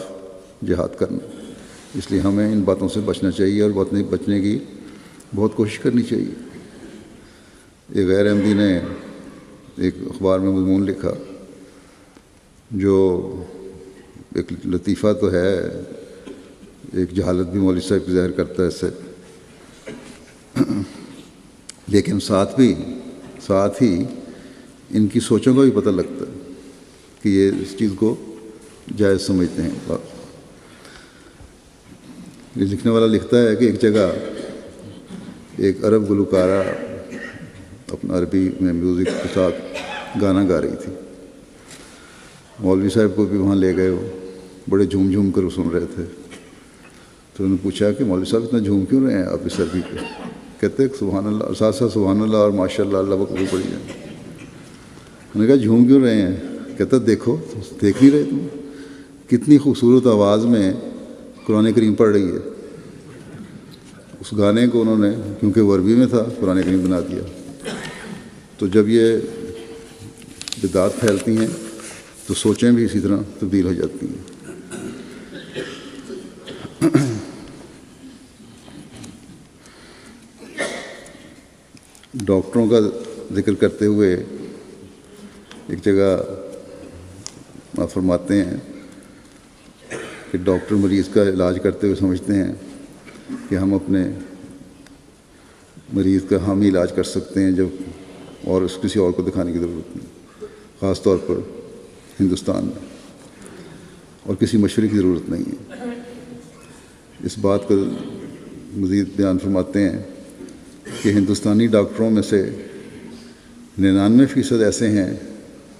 جہاد کرنا، اس لیے ہمیں ان باتوں سے بچنا چاہیے اور بچنے کی بہت کوشش کرنی چاہیے۔ ایک غیر احمدی نے ایک اخبار میں مضمون لکھا جو ایک لطیفہ تو ہے، ایک جہالت بھی مولوی صاحب کی ظاہر کرتا ہے اس سے، لیکن ساتھ ہی ان کی سوچوں کا بھی پتہ لگتا ہے کہ یہ اس چیز کو جائز سمجھتے ہیں۔ یہ لکھنے والا لکھتا ہے کہ ایک جگہ ایک عرب گلوکارہ اپنا عربی میں میوزک کے ساتھ گانا گا رہی تھی۔ مولوی صاحب کو بھی وہاں لے گئے، وہ بڑے جھوم کر سن رہے تھے۔ تو انہوں نے پوچھا کہ مولوی صاحب اتنا جھوم کیوں رہے ہیں آپ اس عربی پہ؟ کہتے ہیں سبحان اللہ، اور ساتھ ساتھ سبحان اللہ اور ماشاء اللہ اللہ کو پڑھی جائے۔ انہوں نے کہا جھوم کیوں رہے ہیں؟ کہتا دیکھو، دیکھ نہیں رہے تم کتنی خوبصورت آواز میں قرآن کریم پڑھ رہی ہے۔ اس گانے کو انہوں نے، کیونکہ وہ عربی میں تھا، قرآن کریم بنا دیا۔ تو جب یہ بدعات پھیلتی ہیں تو سوچیں بھی اسی طرح تبدیل ہو جاتی ہیں۔ ڈاکٹروں کا ذکر کرتے ہوئے ایک جگہ آپ فرماتے ہیں کہ ڈاکٹر مریض کا علاج کرتے ہوئے سمجھتے ہیں کہ ہم اپنے مریض کا ہم ہی علاج کر سکتے ہیں، جب اور کسی اور کو دکھانے کی ضرورت نہیں، خاص طور پر ہندوستان میں، اور کسی مشورے کی ضرورت نہیں ہے۔ اس بات کو مزید بیان فرماتے ہیں کہ ہندوستانی ڈاکٹروں میں سے 99% ایسے ہیں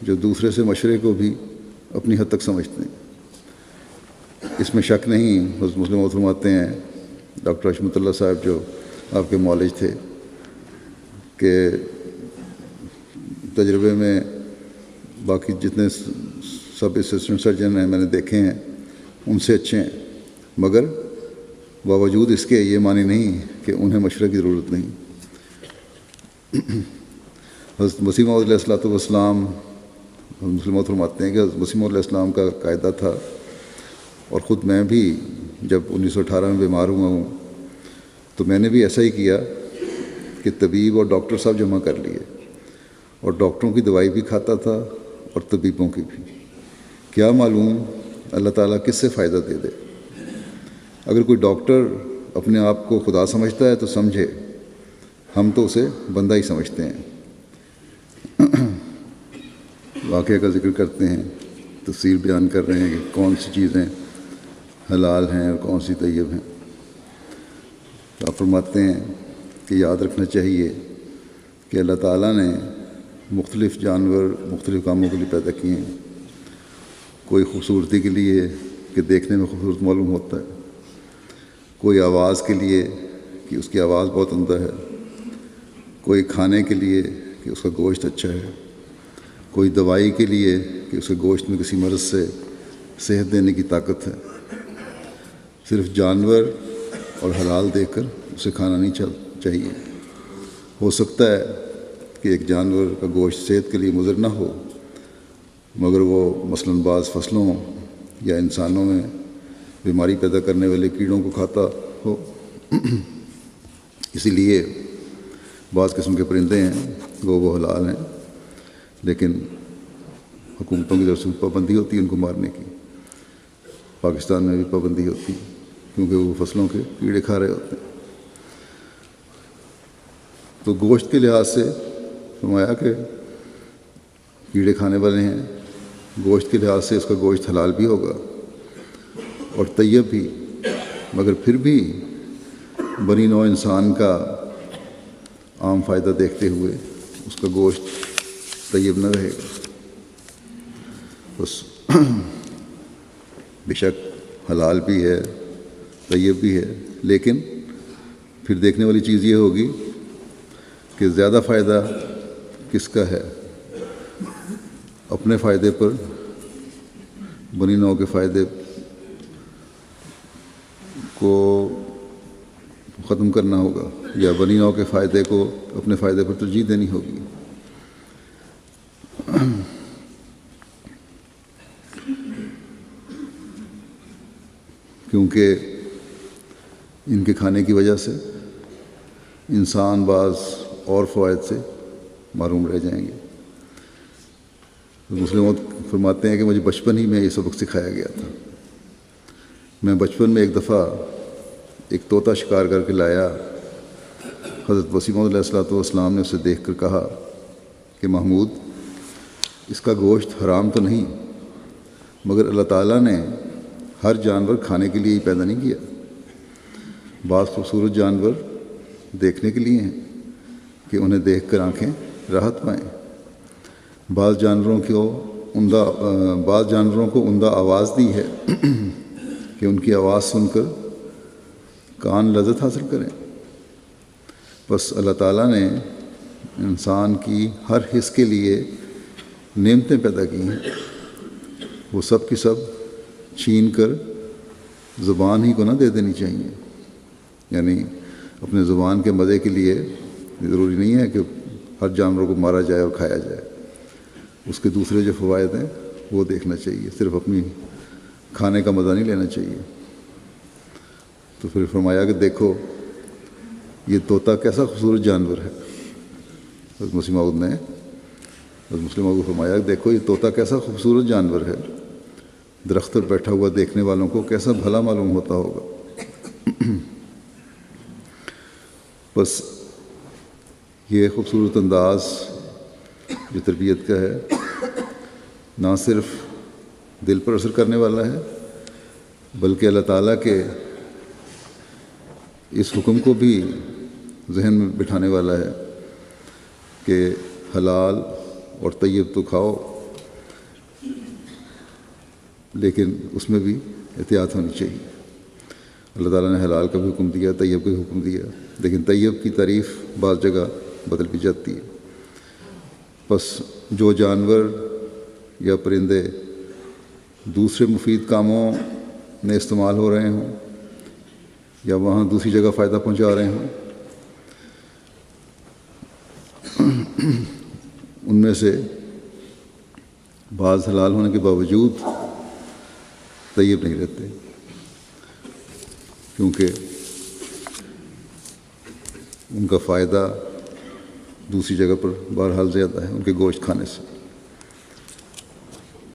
جو دوسرے سے مشورے کو بھی اپنی حد تک سمجھتے ہیں۔ اس میں شک نہیں۔ حضرت مسلم موعود فرماتے ہیں، ڈاکٹر حشمت اللہ صاحب جو آپ کے معالج تھے، کہ تجربے میں باقی جتنے سب اسسٹنٹ سرجن ہیں، میں نے دیکھے ہیں، ان سے اچھے ہیں، مگر باوجود اس کے یہ معنی نہیں کہ انہیں مشورے کی ضرورت نہیں۔ حضرت مسیح موعود علیہ الصلوۃ والسلام مسلمات فرماتے ہیں کہ حضرت مسیح موعود علیہ السلام کا قاعدہ تھا، اور خود میں بھی جب 1918 میں بیمار ہوا ہوں تو میں نے بھی ایسا ہی کیا کہ طبیب اور ڈاکٹر سب جمع کر لیے، اور ڈاکٹروں کی دوائی بھی کھاتا تھا اور طبیبوں کی بھی۔ کیا معلوم اللہ تعالیٰ کس سے فائدہ دے دے۔ اگر کوئی ڈاکٹر اپنے آپ کو خدا سمجھتا ہے تو سمجھے، ہم تو اسے بندہ ہی سمجھتے ہیں۔ واقعہ کا ذکر کرتے ہیں، تفصیل بیان کر رہے ہیں کہ کون سی چیزیں حلال ہیں اور کون سی طیب ہیں۔ تو آپ فرماتے ہیں کہ یاد رکھنا چاہیے کہ اللہ تعالیٰ نے مختلف جانور مختلف کاموں کے لیے پیدا کیے ہیں۔ کوئی خوبصورتی کے لیے کہ دیکھنے میں خوبصورت معلوم ہوتا ہے، کوئی آواز کے لیے کہ اس کی آواز بہت عمدہ ہے، کوئی کھانے کے لیے کہ اس کا گوشت اچھا ہے، کوئی دوائی کے لیے کہ اس کے گوشت میں کسی مرض سے صحت دینے کی طاقت ہے۔ صرف جانور اور حلال دیکھ کر اسے کھانا نہیں چاہیے۔ ہو سکتا ہے کہ ایک جانور کا گوشت صحت کے لیے مضر نہ ہو، مگر وہ مثلاً بعض فصلوں یا انسانوں میں بیماری پیدا کرنے والے کیڑوں کو کھاتا ہو۔ اسی لیے بعض قسم کے پرندے ہیں وہ حلال ہیں، لیکن حکومتوں کی طرف سے پابندی ہوتی ہے ان کو مارنے کی۔ پاکستان میں بھی پابندی ہوتی ہے کیونکہ وہ فصلوں کے کیڑے کھا رہے ہوتے ہیں۔ تو گوشت کے لحاظ سے فرمایا کہ کیڑے کھانے والے ہیں، گوشت کے لحاظ سے اس کا گوشت حلال بھی ہوگا اور طیب بھی، مگر پھر بھی بنی نوع انسان کا عام فائدہ دیکھتے ہوئے اس کا گوشت طیب نہ رہے گا۔ بس بے شک حلال بھی ہے، طیب بھی ہے، لیکن پھر دیکھنے والی چیز یہ ہوگی کہ زیادہ فائدہ کس کا ہے، اپنے فائدے پر بنی نوع کے فائدے کو ختم کرنا ہوگا، یا بنی نوع کے فائدے کو اپنے فائدے پر ترجیح دینی ہوگی۔ کیونکہ ان کے کھانے کی وجہ سے انسان بعض اور فوائد سے محروم رہ جائیں گے۔ مسلموں فرماتے ہیں کہ مجھے بچپن ہی میں یہ سبق سکھایا گیا تھا۔ میں بچپن میں ایک دفعہ ایک طوطا شکار کر کے لایا۔ حضرت مسیح موعود علیہ الصلوۃ والسلام نے اسے دیکھ کر کہا کہ محمود، اس کا گوشت حرام تو نہیں، مگر اللہ تعالیٰ نے ہر جانور کھانے کے لیے ہی پیدا نہیں کیا۔ بعض خوبصورت جانور دیکھنے کے لیے ہیں کہ انہیں دیکھ کر آنکھیں راحت پائیں، بعض جانوروں کو عمدہ آواز دی ہے کہ ان کی آواز سن کر کان لذت حاصل کریں۔ بس اللہ تعالیٰ نے انسان کی ہر حص کے لیے نعمتیں پیدا کی ہیں، وہ سب کی سب چھین کر زبان ہی کو نہ دے دینی چاہیے۔ یعنی اپنے زبان کے مزے کے لیے ضروری نہیں ہے کہ ہر جانور کو مارا جائے اور کھایا جائے، اس کے دوسرے جو فوائد ہیں وہ دیکھنا چاہیے، صرف اپنی کھانے کا مزہ نہیں لینا چاہیے۔ تو پھر فرمایا کہ دیکھو یہ طوطا کیسا خوبصورت جانور ہے۔ حضرت مسیح موعود نے حضرت مسلم موعود کو فرمایا کہ دیکھو یہ طوطا کیسا خوبصورت جانور ہے، درخت پر بیٹھا ہوا دیکھنے والوں کو کیسا بھلا معلوم ہوتا ہوگا۔ بس یہ خوبصورت انداز جو تربیت کا ہے نہ صرف دل پر اثر کرنے والا ہے، بلکہ اللہ تعالیٰ کے اس حکم کو بھی ذہن میں بٹھانے والا ہے کہ حلال اور طیب تو کھاؤ، لیکن اس میں بھی احتیاط ہونی چاہیے۔ اللہ تعالیٰ نے حلال کا بھی حکم دیا، طیب کا بھی حکم دیا، لیکن طیب کی تعریف بعض جگہ بدل بھی جاتی ہے۔ بس جو جانور یا پرندے دوسرے مفید کاموں میں استعمال ہو رہے ہوں یا وہاں دوسری جگہ فائدہ پہنچا رہے ہوں، ان میں سے بعض حلال ہونے کے باوجود طیب نہیں رہتے، کیونکہ ان کا فائدہ دوسری جگہ پر بہرحال زیادہ ہے ان کے گوشت کھانے سے۔